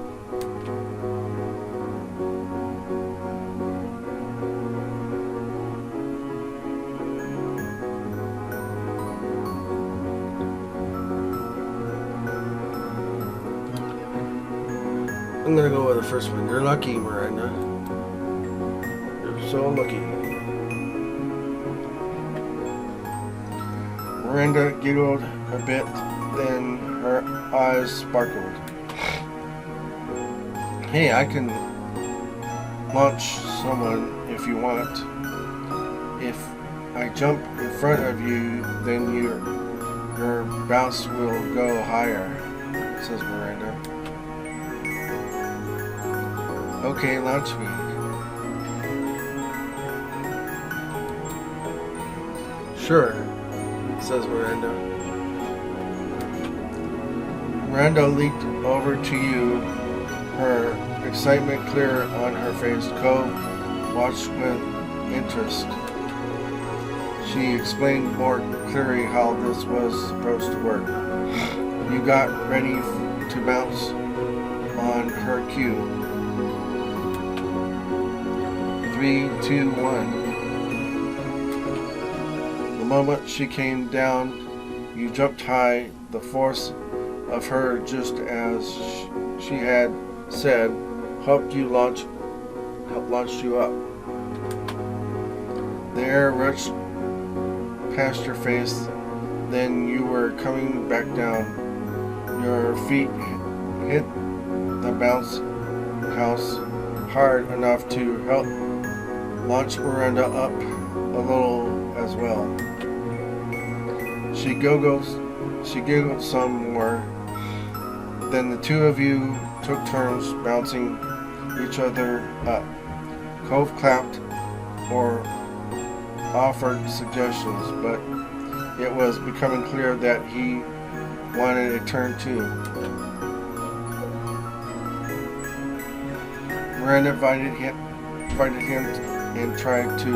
Speaker 1: I'm gonna go with the first one. You're lucky, Miranda. You're so lucky. Miranda giggled a bit, then her eyes sparkled. Hey, I can launch someone if you want. If I jump in front of you, then your bounce will go higher, says Miranda. Okay, launch me. Sure, says Miranda. Miranda leaped over to you, her excitement clear on her face. Cove watched with interest. She explained more clearly how this was supposed to work. You got ready to bounce on her cue. 3, 2, 1. The moment she came down, you jumped high. The force of her, just as she had said, helped launch you up. The air rushed past your face, then you were coming back down. Your feet hit the bounce house hard enough to help launch Miranda up a little as well. She giggled some more. Then the two of you took turns bouncing each other up. Cove clapped or offered suggestions, but it was becoming clear that he wanted a turn too. Miranda invited fighted him and tried to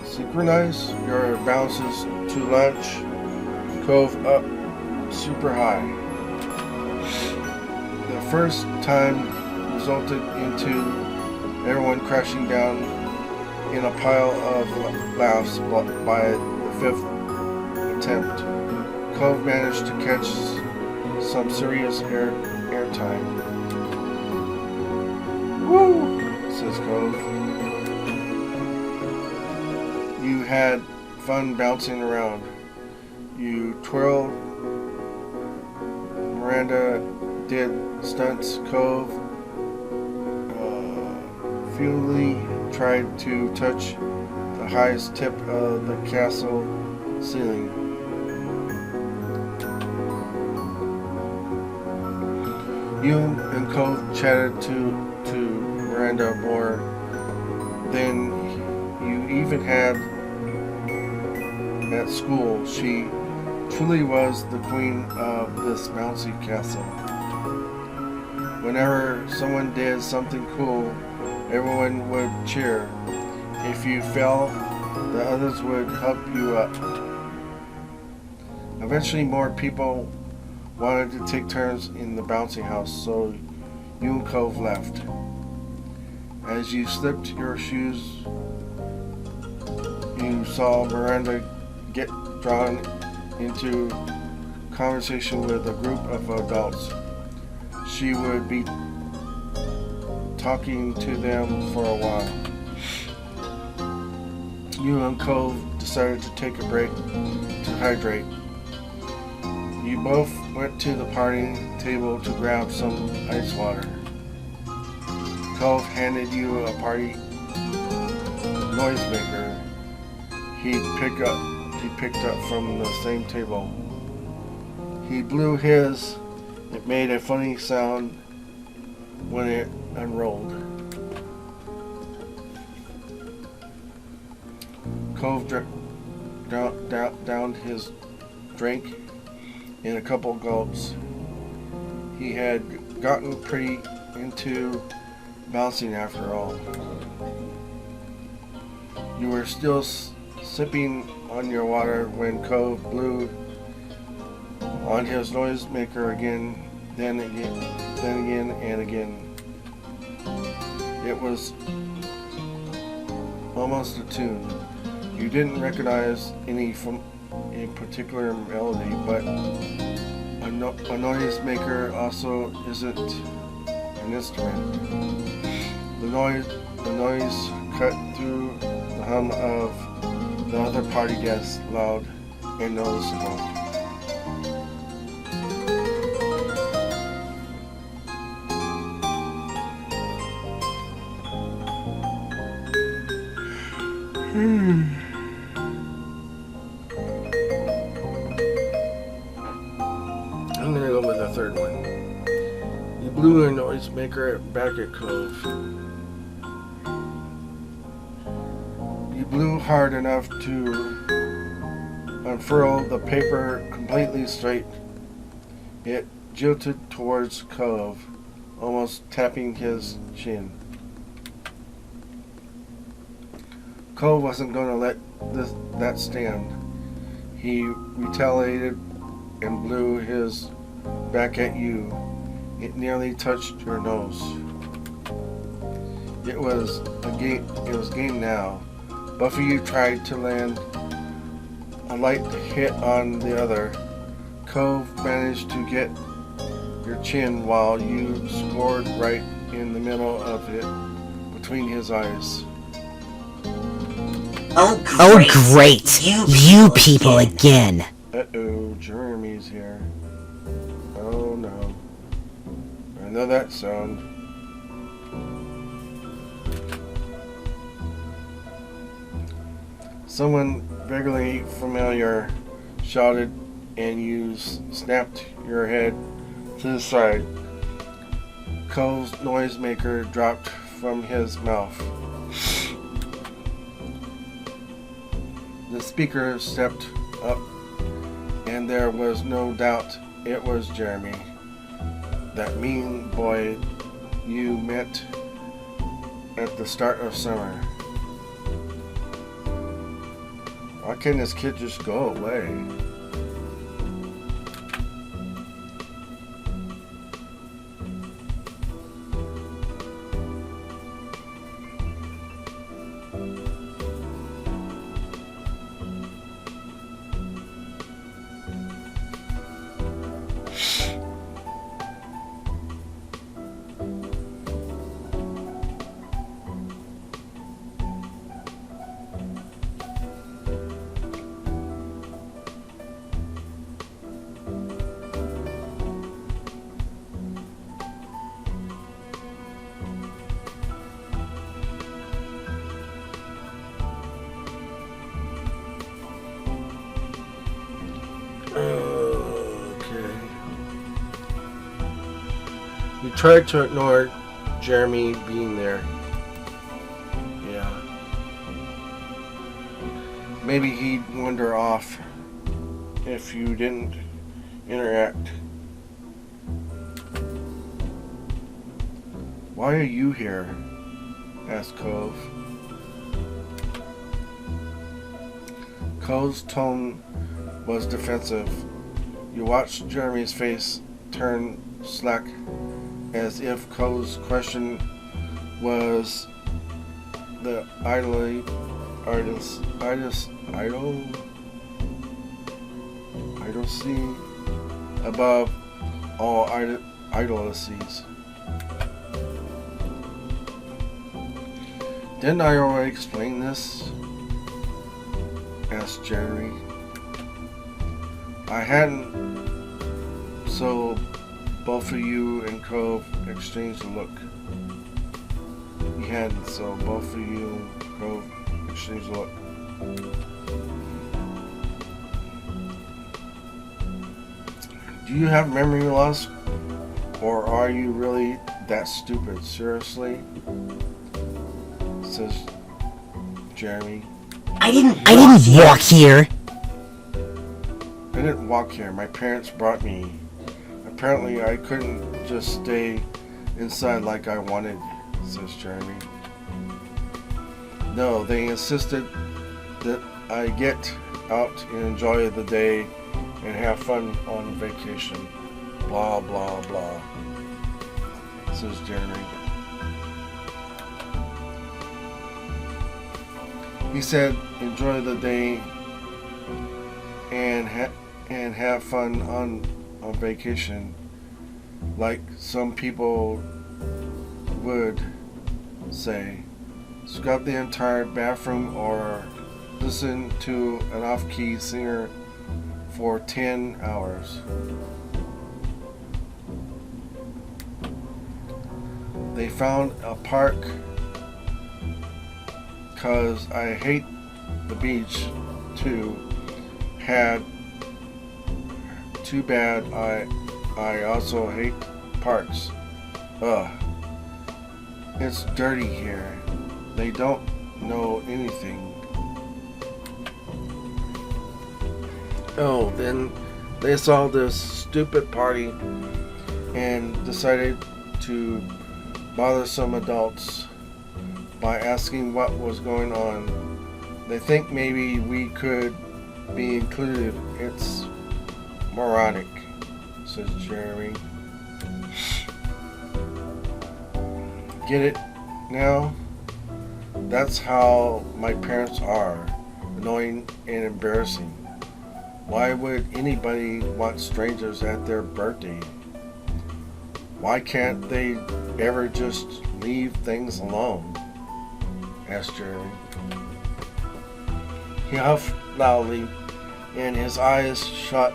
Speaker 1: synchronize your bounces to launch Cove up super high. The first time resulted into everyone crashing down in a pile of laughs. By the fifth attempt, Cove managed to catch some serious airtime. Woo! Says Cove. You had fun bouncing around. You twirled. Miranda did stunts. Cove futilely tried to touch the highest tip of the castle ceiling. You and Cove chatted to Miranda more than you even had at school. She truly was the queen of this bouncy castle. Whenever someone did something cool, everyone would cheer. If you fell, the others would help you up. Eventually more people wanted to take turns in the bouncy house, so you and Cove left. As you slipped your shoes, you saw Miranda get drawn into conversation with a group of adults. She would be talking to them for a while. You and Cove decided to take a break to hydrate. You both went to the party table to grab some ice water. Cove handed you a party noisemaker he picked up from the same table. He blew his. It made a funny sound when it unrolled. Cove downed his drink in a couple gulps. He had gotten pretty into bouncing after all. You were still sipping on your water when Cove blew on his noisemaker again, then again and again. It was almost a tune. You didn't recognize any from a particular melody, but a noisemaker also isn't an instrument. The noise cut through the hum of the other party guests, loud and noticeable. I'm gonna go with the third one. You blew a noisemaker back at Cove. You blew hard enough to unfurl the paper completely straight. It jilted towards Cove, almost tapping his chin. Cove wasn't going to let that stand. He retaliated and blew his back at you. It nearly touched your nose. It was game now. Both of you tried to land a light hit on the other. Cove managed to get your chin while you scored right in the middle of it, between his eyes.
Speaker 2: Oh great! You people again!
Speaker 1: Uh-oh, Jeremy's here. Oh no. I know that sound. Someone vaguely familiar shouted and you snapped your head to the side. Cove's noisemaker dropped from his mouth. The speaker stepped up, and there was no doubt it was Jeremy. That mean boy you met at the start of summer. Why can't this kid just go away? Okay. You tried to ignore Jeremy being there. Yeah. Maybe he'd wander off if you didn't interact. Why are you here? Asked Cove. Cove's tone was defensive. You watched Jeremy's face turn slack as if Cove's question was the idol see above all idolacies. Didn't I already explain this? Asked Jeremy. I hadn't, so both of you and Cove exchanged a look. He hadn't, so both of you and Cove exchanged a look. Do you have memory loss? Or are you really that stupid? Seriously? Says Jeremy.
Speaker 2: I didn't walk here.
Speaker 1: I didn't walk here. My parents brought me. Apparently, I couldn't just stay inside like I wanted, says Jeremy. No, they insisted that I get out and enjoy the day and have fun on vacation. Blah, blah, blah, says Jeremy. He said, enjoy the day and have fun on vacation, like some people would say. Scrub the entire bathroom or listen to an off-key singer for 10 hours. They found a park cause I hate the beach too. Had too bad I also hate parks. Ugh. It's dirty here. They don't know anything. Oh, then they saw this stupid party and decided to bother some adults by asking what was going on. They think maybe we could be included. It's moronic, says Jeremy. Get it now? That's how my parents are. Annoying and embarrassing. Why would anybody want strangers at their birthday? Why can't they ever just leave things alone? Asked Jeremy. He huffed loudly, and his eyes shot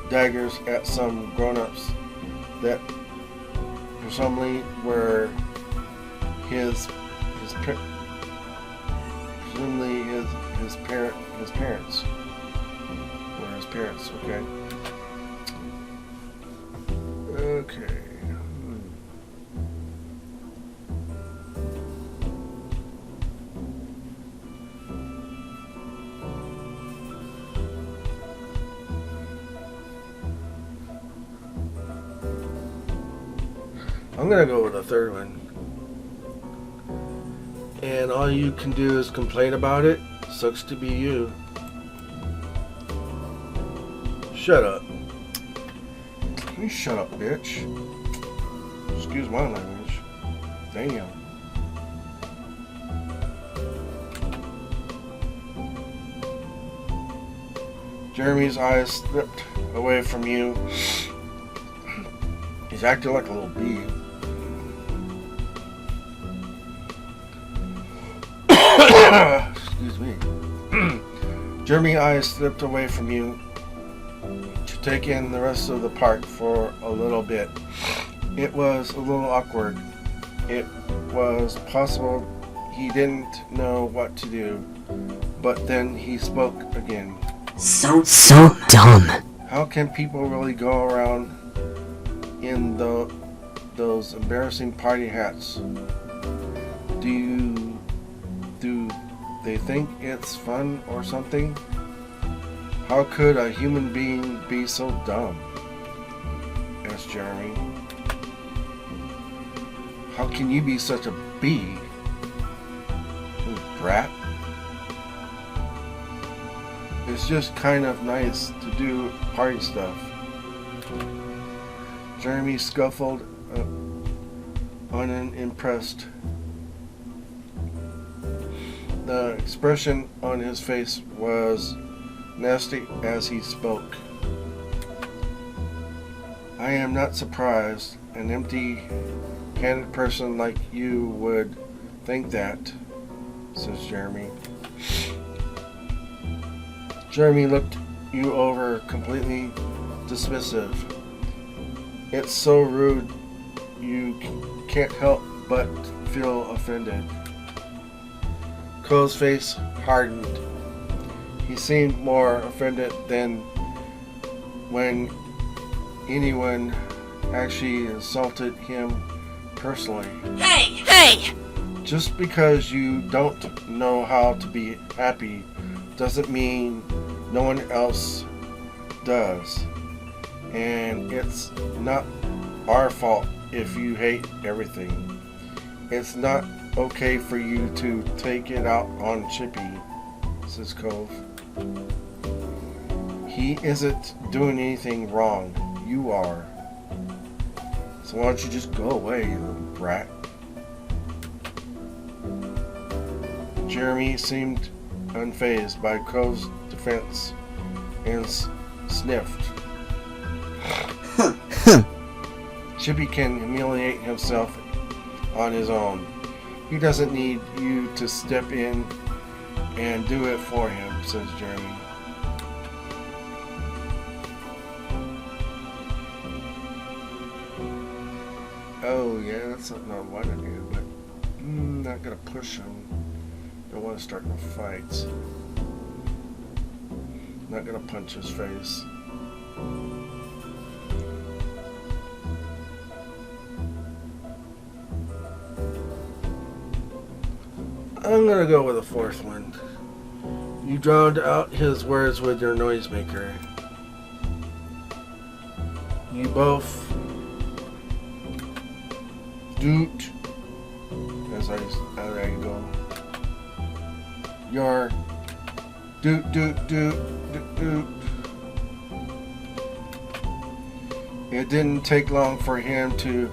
Speaker 1: daggers at some grown-ups that presumably were his parents. Were his parents, okay? Okay. I'm gonna go with the third one. And all you can do is complain about it. Sucks to be you. Shut up. You shut up, bitch. Excuse my language. Damn. Jeremy's eyes slipped away from you. He's acting like a little bee. Excuse me. Jeremy's eyes slipped away from you to take in the rest of the park for a little bit. It was a little awkward. It was possible he didn't know what to do, but then he spoke again.
Speaker 2: So dumb.
Speaker 3: How can people really go around in those embarrassing party hats? Do they think it's fun or something? How could a human being be so dumb? Asked Jeremy. How can you be such a bee? You brat. It's just kind of nice to do party stuff. Jeremy scuffled, unimpressed. The expression on his face was nasty as he spoke. I am not surprised an empty-handed person like you would think that, says Jeremy. Jeremy looked you over, completely dismissive. It's so rude, you can't help but feel offended. Cole's face hardened. He seemed more offended than when anyone actually insulted him personally.
Speaker 2: Hey!
Speaker 3: Just because you don't know how to be happy doesn't mean no one else does. And it's not our fault if you hate everything. It's not okay for you to take it out on Chippy, says Cove. He isn't doing anything wrong. You are. So why don't you just go away, you little brat? Jeremy seemed unfazed by Cove's defense and sniffed. Chippy can humiliate himself on his own. He doesn't need you to step in and do it for him, says Jeremy. Oh yeah, that's something I want to do, but not gonna push him. Don't want to start no fights. Not gonna punch his face. I'm gonna go with a fourth one. You drowned out his words with your noisemaker. You both doot as I go. Your doot doot doot doot doot. It didn't take long for him to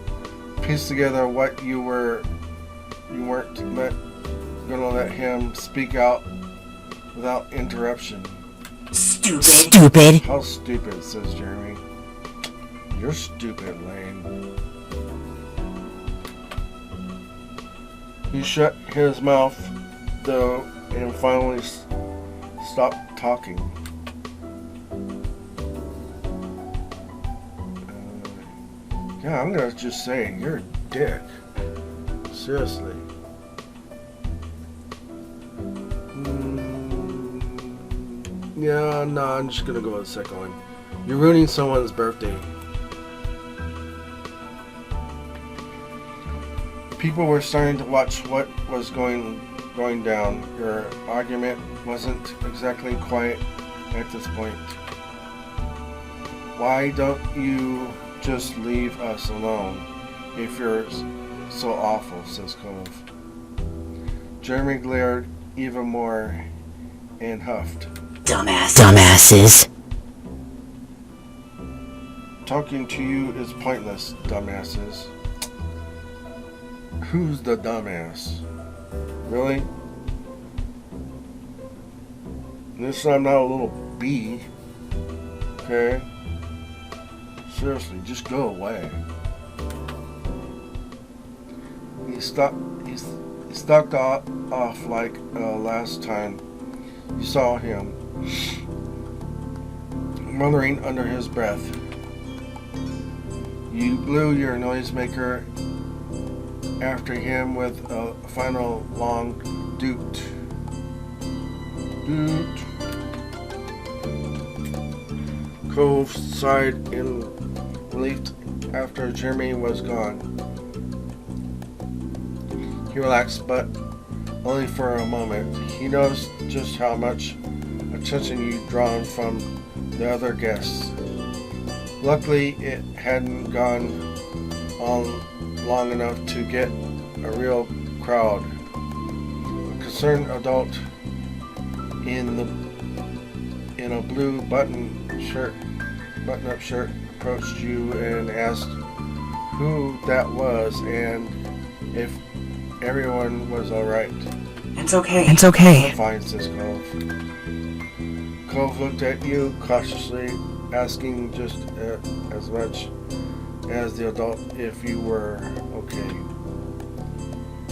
Speaker 3: piece together what you weren't gonna let him speak out without interruption.
Speaker 2: Stupid.
Speaker 3: How stupid, says Jeremy. You're stupid, Lane. He shut his mouth, though, and finally stopped talking. Yeah, I'm gonna just say, you're a dick. Seriously. Yeah, no, I'm just gonna go with the second one. You're ruining someone's birthday. People were starting to watch what was going down. Your argument wasn't exactly quiet at this point. Why don't you just leave us alone?
Speaker 1: if you're so awful, says Cove. Jeremy glared even more and huffed.
Speaker 2: Dumbasses.
Speaker 1: Talking to you is pointless, dumbasses. Who's the dumbass? Really? This time, not a little bee. Okay? Seriously, just go away. He stalked off like last time you saw him, muttering under his breath. You blew your noisemaker after him with a final long doot. Doot. Cove sighed in relief after Jeremy was gone. He relaxed, but only for a moment. He noticed just how much attention you'd drawn from the other guests. Luckily, it hadn't gone on long enough to get a real crowd. A concerned adult in a blue button-up shirt approached you and asked who that was and if everyone was alright.
Speaker 2: It's okay.
Speaker 1: Fine, says Cove. Cove looked at you cautiously, asking just as much as the adult if you were okay.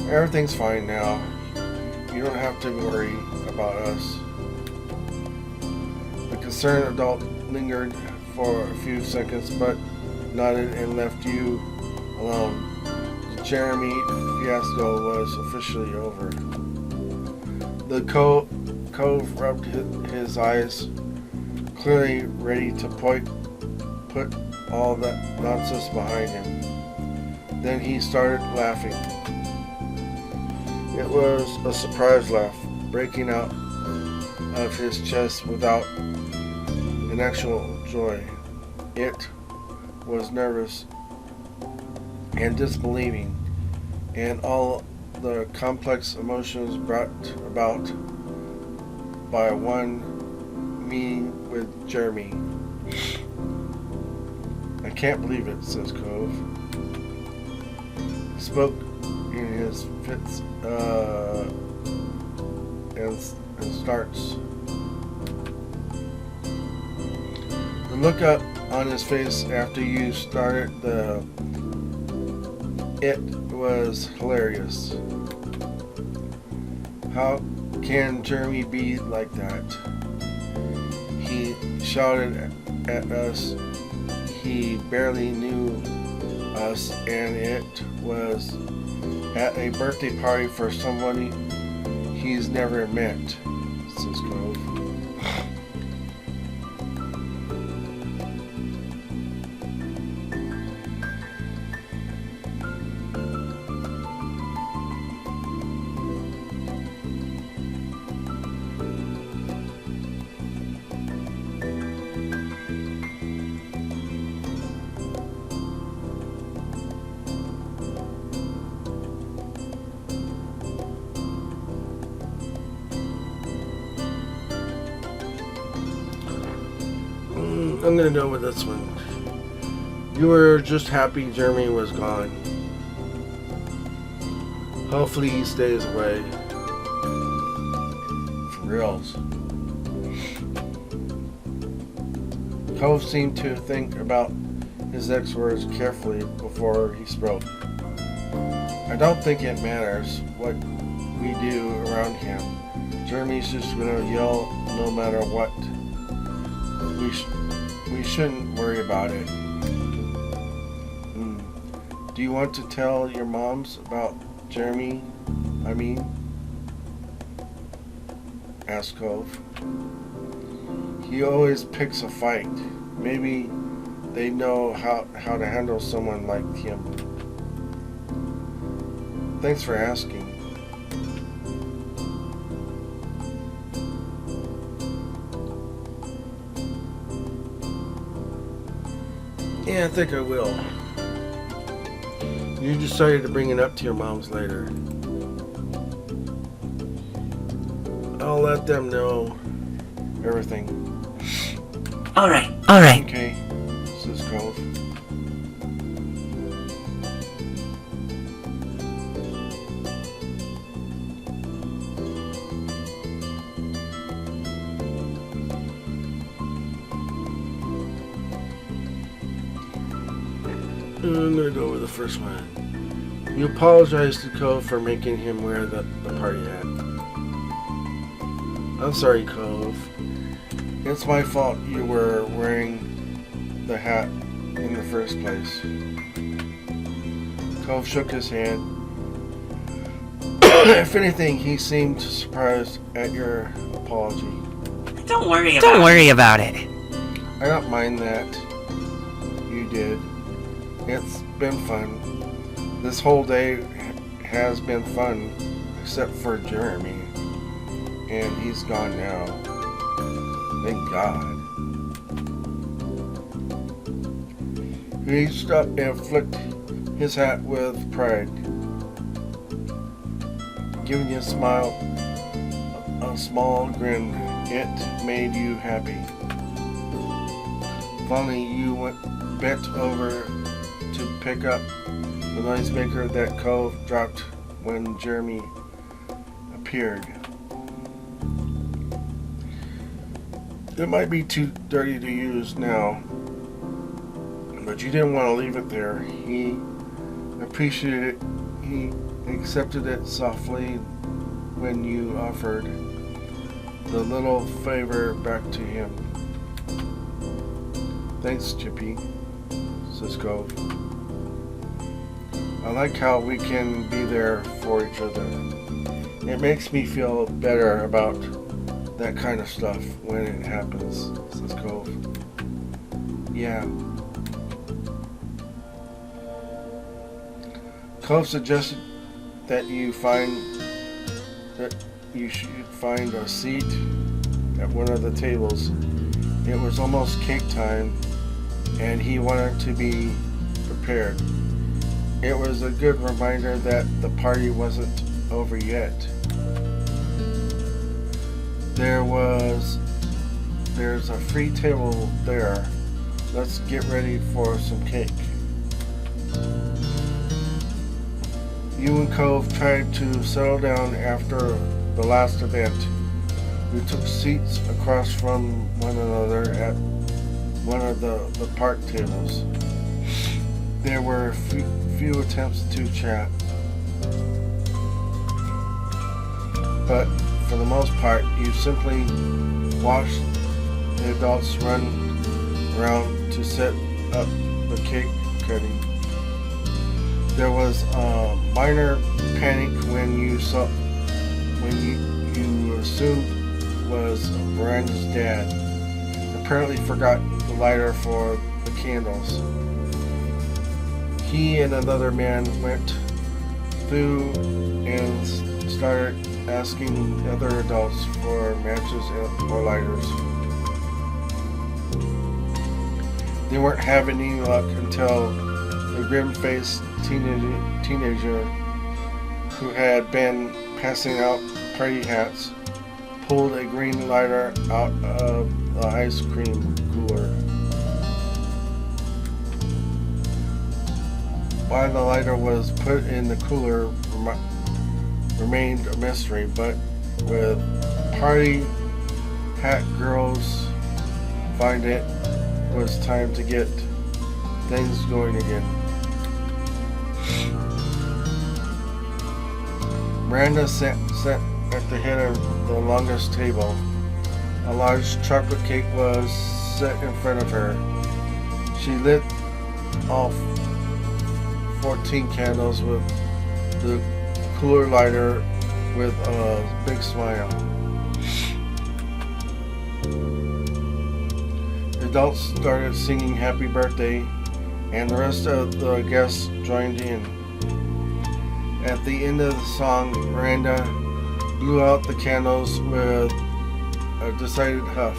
Speaker 1: Everything's fine now. You don't have to worry about us. The concerned adult lingered for a few seconds but nodded and left you alone. The Jeremy fiasco was officially over. The Cove rubbed his eyes, clearly ready to put all that nonsense behind him. Then he started laughing. It was a surprise laugh, breaking out of his chest without an actual joy. It was nervous and disbelieving, and all the complex emotions brought about by one meeting with Jeremy. I can't believe it, says Cove. He spoke in his fits and starts. The look up on his face after you started it was hilarious. How can Jeremy be like that? He shouted at us. He barely knew us, and it was at a birthday party for somebody he's never met, says Cove. I'm gonna go with this one. You were just happy Jeremy was gone. Hopefully he stays away. For reals. Cove seemed to think about his next words carefully before he spoke. I don't think it matters what we do around him. Jeremy's just gonna yell no matter what. We shouldn't worry about it. Do you want to tell your moms about Jeremy? Asked Cove. He always picks a fight. Maybe they know how to handle someone like him. Thanks for asking. Yeah, I think I will. You decided to bring it up to your moms later. I'll let them know everything.
Speaker 2: Alright.
Speaker 1: Okay, says Cove. I'm gonna go with the first one. You apologize to Cove for making him wear the party hat. I'm sorry, Cove. It's my fault you were wearing the hat in the first place. Cove shook his hand. If anything, he seemed surprised at your apology.
Speaker 2: Don't worry about it.
Speaker 1: I don't mind that. You did. It's been fun. This whole day has been fun, except for Jeremy. And he's gone now. Thank God. He reached up and flicked his hat with pride, giving you a smile, a small grin. It made you happy. Finally, you bent over to pick up the noisemaker that Cove dropped when Jeremy appeared. It might be too dirty to use now, but you didn't want to leave it there. He appreciated it. He accepted it softly when you offered the little favor back to him. Thanks, Chippy, says Cove. I like how we can be there for each other. It makes me feel better about that kind of stuff when it happens, says Cove. Yeah. Cove suggested that you should find a seat at one of the tables. It was almost cake time, and he wanted to be prepared. It was a good reminder that the party wasn't over yet. There's a free table there. Let's get ready for some cake. You and Cove tried to settle down after the last event. We took seats across from one another at one of the park tables. There were few attempts to chat, but for the most part, you simply watched the adults run around to set up the cake cutting. There was a minor panic when you assumed was Miranda's dad. Apparently forgot the lighter for the candles. He and another man went through and started asking other adults for matches or lighters. They weren't having any luck until the grim-faced teenager who had been passing out party hats pulled a green lighter out of the ice cream cooler. Why the lighter was put in the cooler remained a mystery, but with party hat girls find it was time to get things going again. Miranda sat at the head of the longest table. A large chocolate cake was set in front of her. She lit off 14 candles with the cooler lighter with a big smile. Adults started singing happy birthday, and the rest of the guests joined in. At the end of the song, Miranda blew out the candles with a decided huff.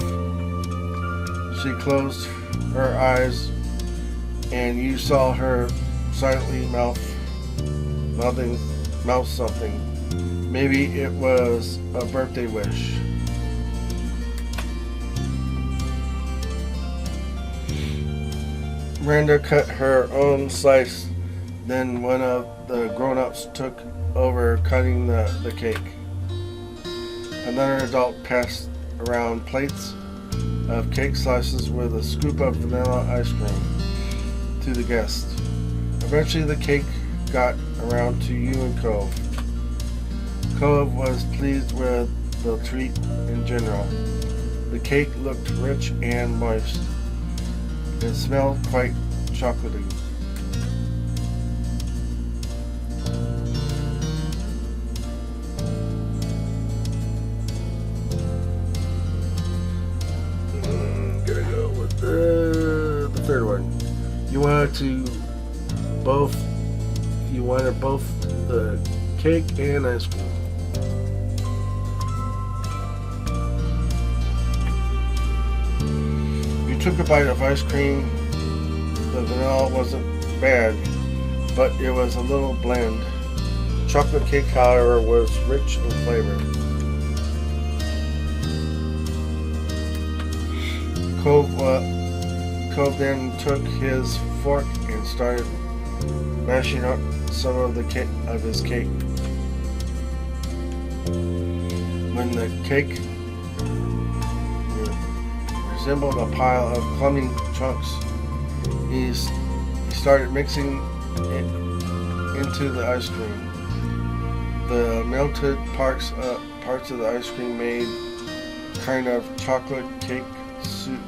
Speaker 1: She closed her eyes, and you saw her silently mouth mouth something. Maybe it was a birthday wish. Miranda cut her own slice. Then one of the grown-ups took over cutting the cake. Another adult passed around plates of cake slices with a scoop of vanilla ice cream to the guests. Eventually the cake got around to you and Cove. Cove was pleased with the treat in general. The cake looked rich and moist. It smelled quite chocolatey. Gonna go with the third one. You wanted both the cake and ice cream. You took a bite of ice cream. The vanilla wasn't bad, but it was a little bland. Chocolate cake, however, was rich in flavor. Cove then took his fork and started mashing up some of his cake. When the cake resembled a pile of clumping chunks, he started mixing it into the ice cream. The melted parts of the ice cream made kind of chocolate cake soup.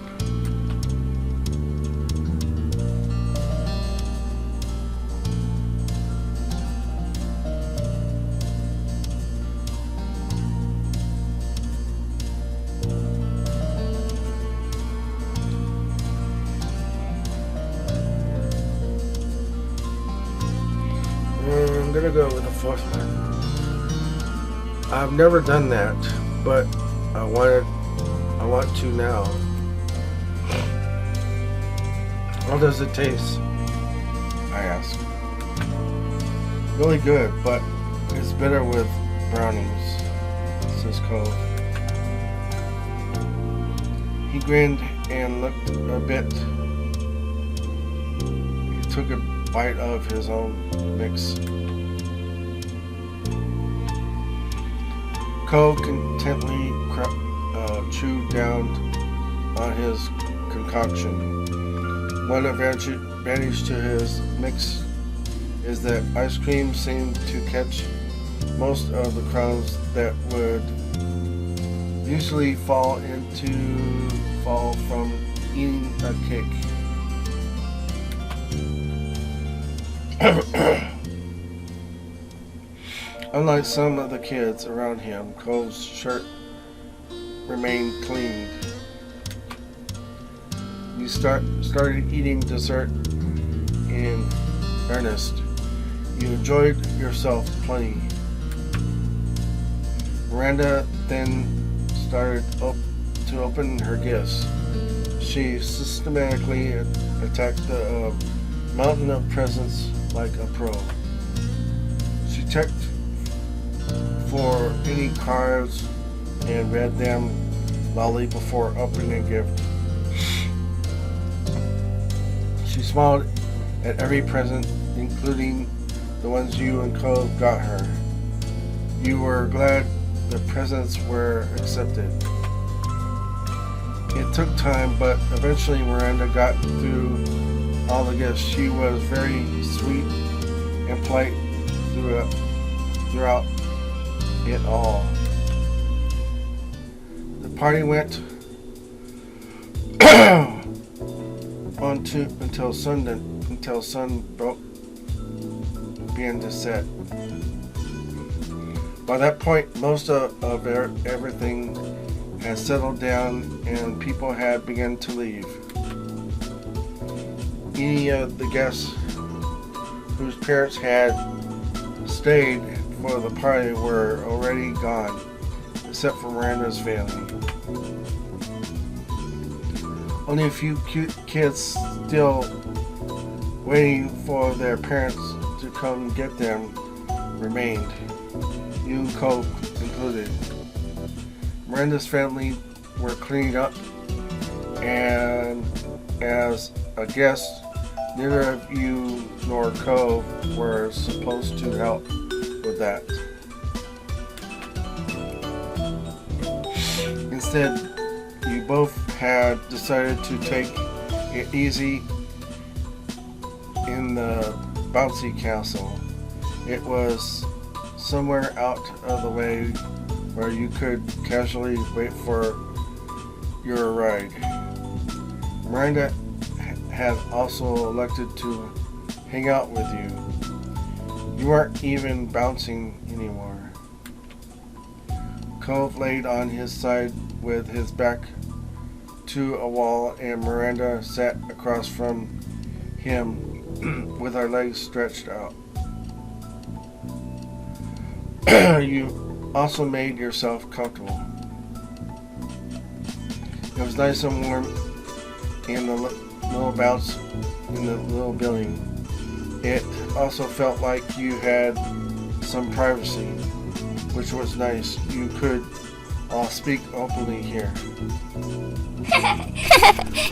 Speaker 1: I'm gonna go with the fourth one. I've never done that, but I want to now. How does it taste? I asked. Really good, but it's better with brownies, says Cove. He grinned and looked a bit. He took a bite of his own mix. Cove contently chewed down on his concoction. One advantage to his mix is that ice cream seemed to catch most of the crumbs that would usually fall from eating a cake. Unlike some of the kids around him, Cove's shirt remained clean. You started eating dessert in earnest. You enjoyed yourself plenty. Miranda then started to open her gifts. She systematically attacked the mountain of presents like a pro. She checked for any cards and read them loudly before opening a gift. She smiled at every present, including the ones you and Cove got her. You were glad the presents were accepted. It took time, but eventually Miranda got through all the gifts. She was very sweet and polite throughout it all. The party went on until sun began to set. By that point, most of everything had settled down and people had begun to leave. Any of the guests whose parents had stayed for the party were already gone, except for Miranda's family. Only a few cute kids still waiting for their parents to come get them
Speaker 3: remained, you and Cole included. Miranda's family were cleaning up, and as a guest, neither of you nor Cove were supposed to help with that. Instead, you both had decided to take it easy in the bouncy castle. It was somewhere out of the way where you could casually wait for your ride. Miranda had also elected to hang out with you. You weren't even bouncing anymore. Cove laid on his side with his back to a wall, and Miranda sat across from him with her legs stretched out. You also made yourself comfortable. It was nice and warm in the little bounce in the little building. It also felt like you had some privacy, which was nice. You could all speak openly here.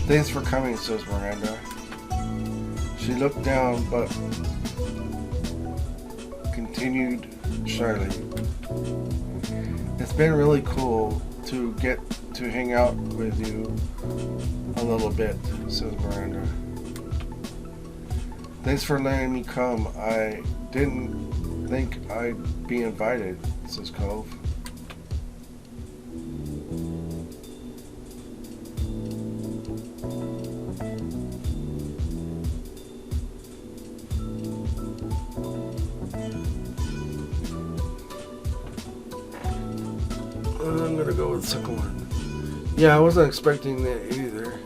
Speaker 3: Thanks for coming, says Miranda. She looked down but continued shyly. It's been really cool to get to hang out with you a little bit, says Miranda. Thanks for letting me come. I didn't think I'd be invited, says Cove. I'm gonna go with the second one. Yeah, I wasn't expecting that either.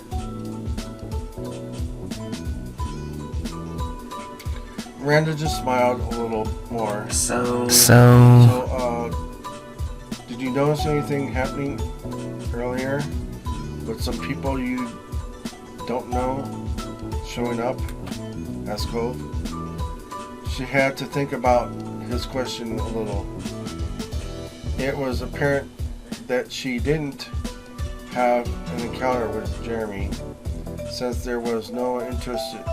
Speaker 3: Miranda just smiled a little more.
Speaker 2: So,
Speaker 3: did you notice anything happening earlier with some people you don't know showing up? Asked Cove. She had to think about his question a little. It was apparent that she didn't have an encounter with Jeremy, since there was no instant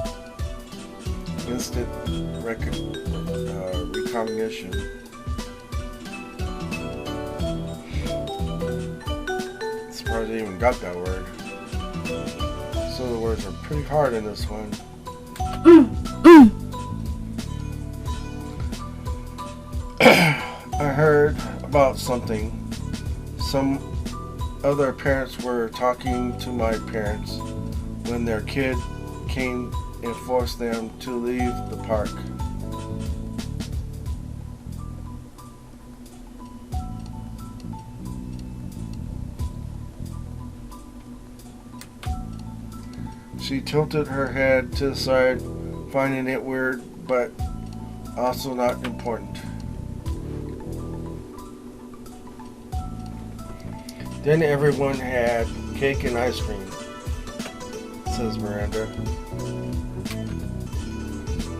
Speaker 3: recognition. Surprised they even got that word. Some of the words are pretty hard in this one. I heard about something. Some other parents were talking to my parents when their kid came and forced them to leave the park. She tilted her head to the side, finding it weird, but also not important. Then everyone had cake and ice cream, says Miranda.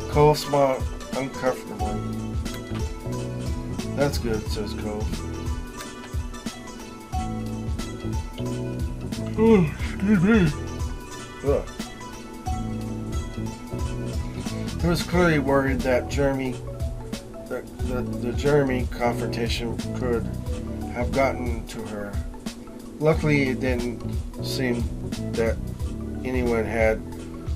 Speaker 3: Cole smiled uncomfortably. That's good, says Cole. Oh, excuse me. Ugh. He was clearly worried that the Jeremy confrontation could have gotten to her. Luckily, it didn't seem that anyone had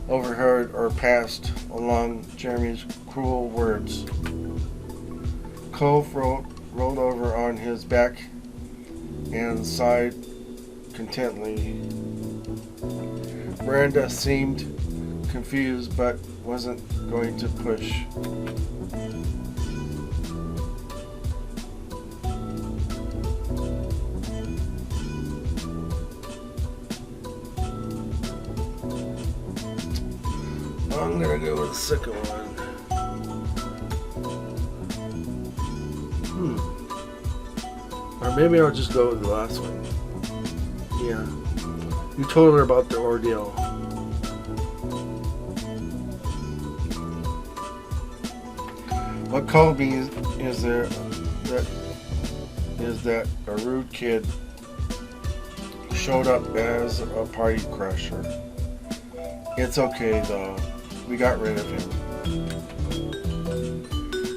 Speaker 3: overheard or passed along Jeremy's cruel words. Cove rolled over on his back and sighed contentedly. Miranda seemed confused but wasn't going to push. I'm gonna go with the second one. Or maybe I'll just go with the last one. Yeah. You told her about the ordeal.
Speaker 1: What called me is that a rude kid showed up as a party crasher. It's okay though. We got rid of him.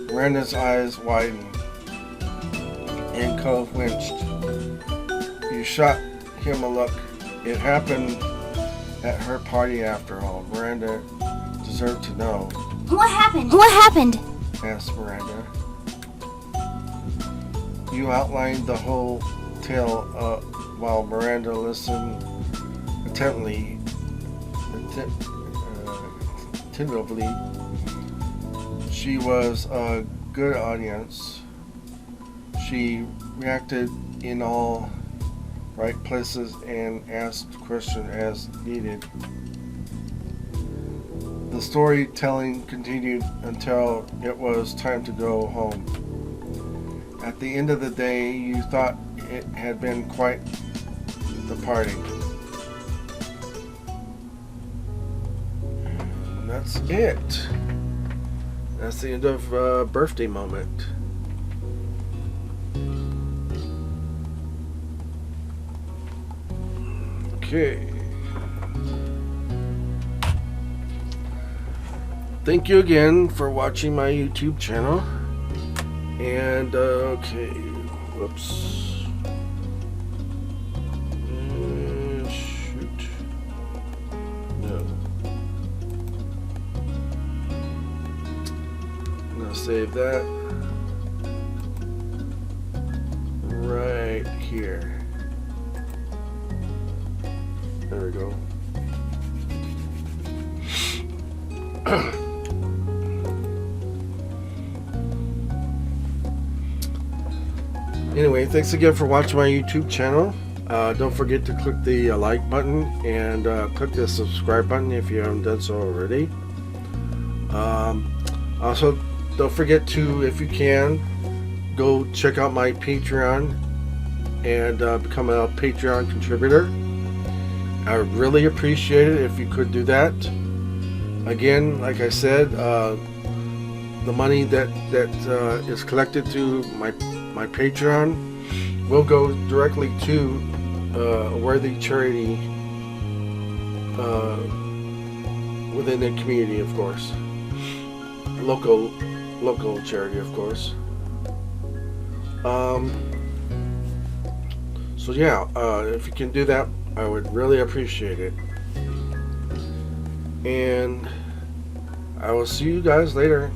Speaker 1: Miranda's eyes widened, and Cove flinched. You shot him a look. It happened at her party after all. Miranda deserved to know.
Speaker 5: What happened? What happened?
Speaker 1: Asked Miranda. You outlined the whole tale while Miranda listened attentively. She was a good audience. She reacted in all right places and asked questions as needed. The storytelling continued until it was time to go home. At the end of the day, you thought it had been quite the party. And that's it. That's the end of Birthday Moment. Okay. Thank you again for watching my YouTube channel. And okay, whoops. Shoot. No. I'm gonna save that right here. There we go. Anyway, thanks again for watching my YouTube channel. Don't forget to click the like button and click the subscribe button if you haven't done so already. Also, don't forget to, if you can, go check out my Patreon and become a Patreon contributor. I would really appreciate it if you could do that. Again, like I said, the money that is collected through my Patreon will go directly to a worthy charity within the community, of course. Local charity, of course. So yeah, if you can do that, I would really appreciate it. And I will see you guys later.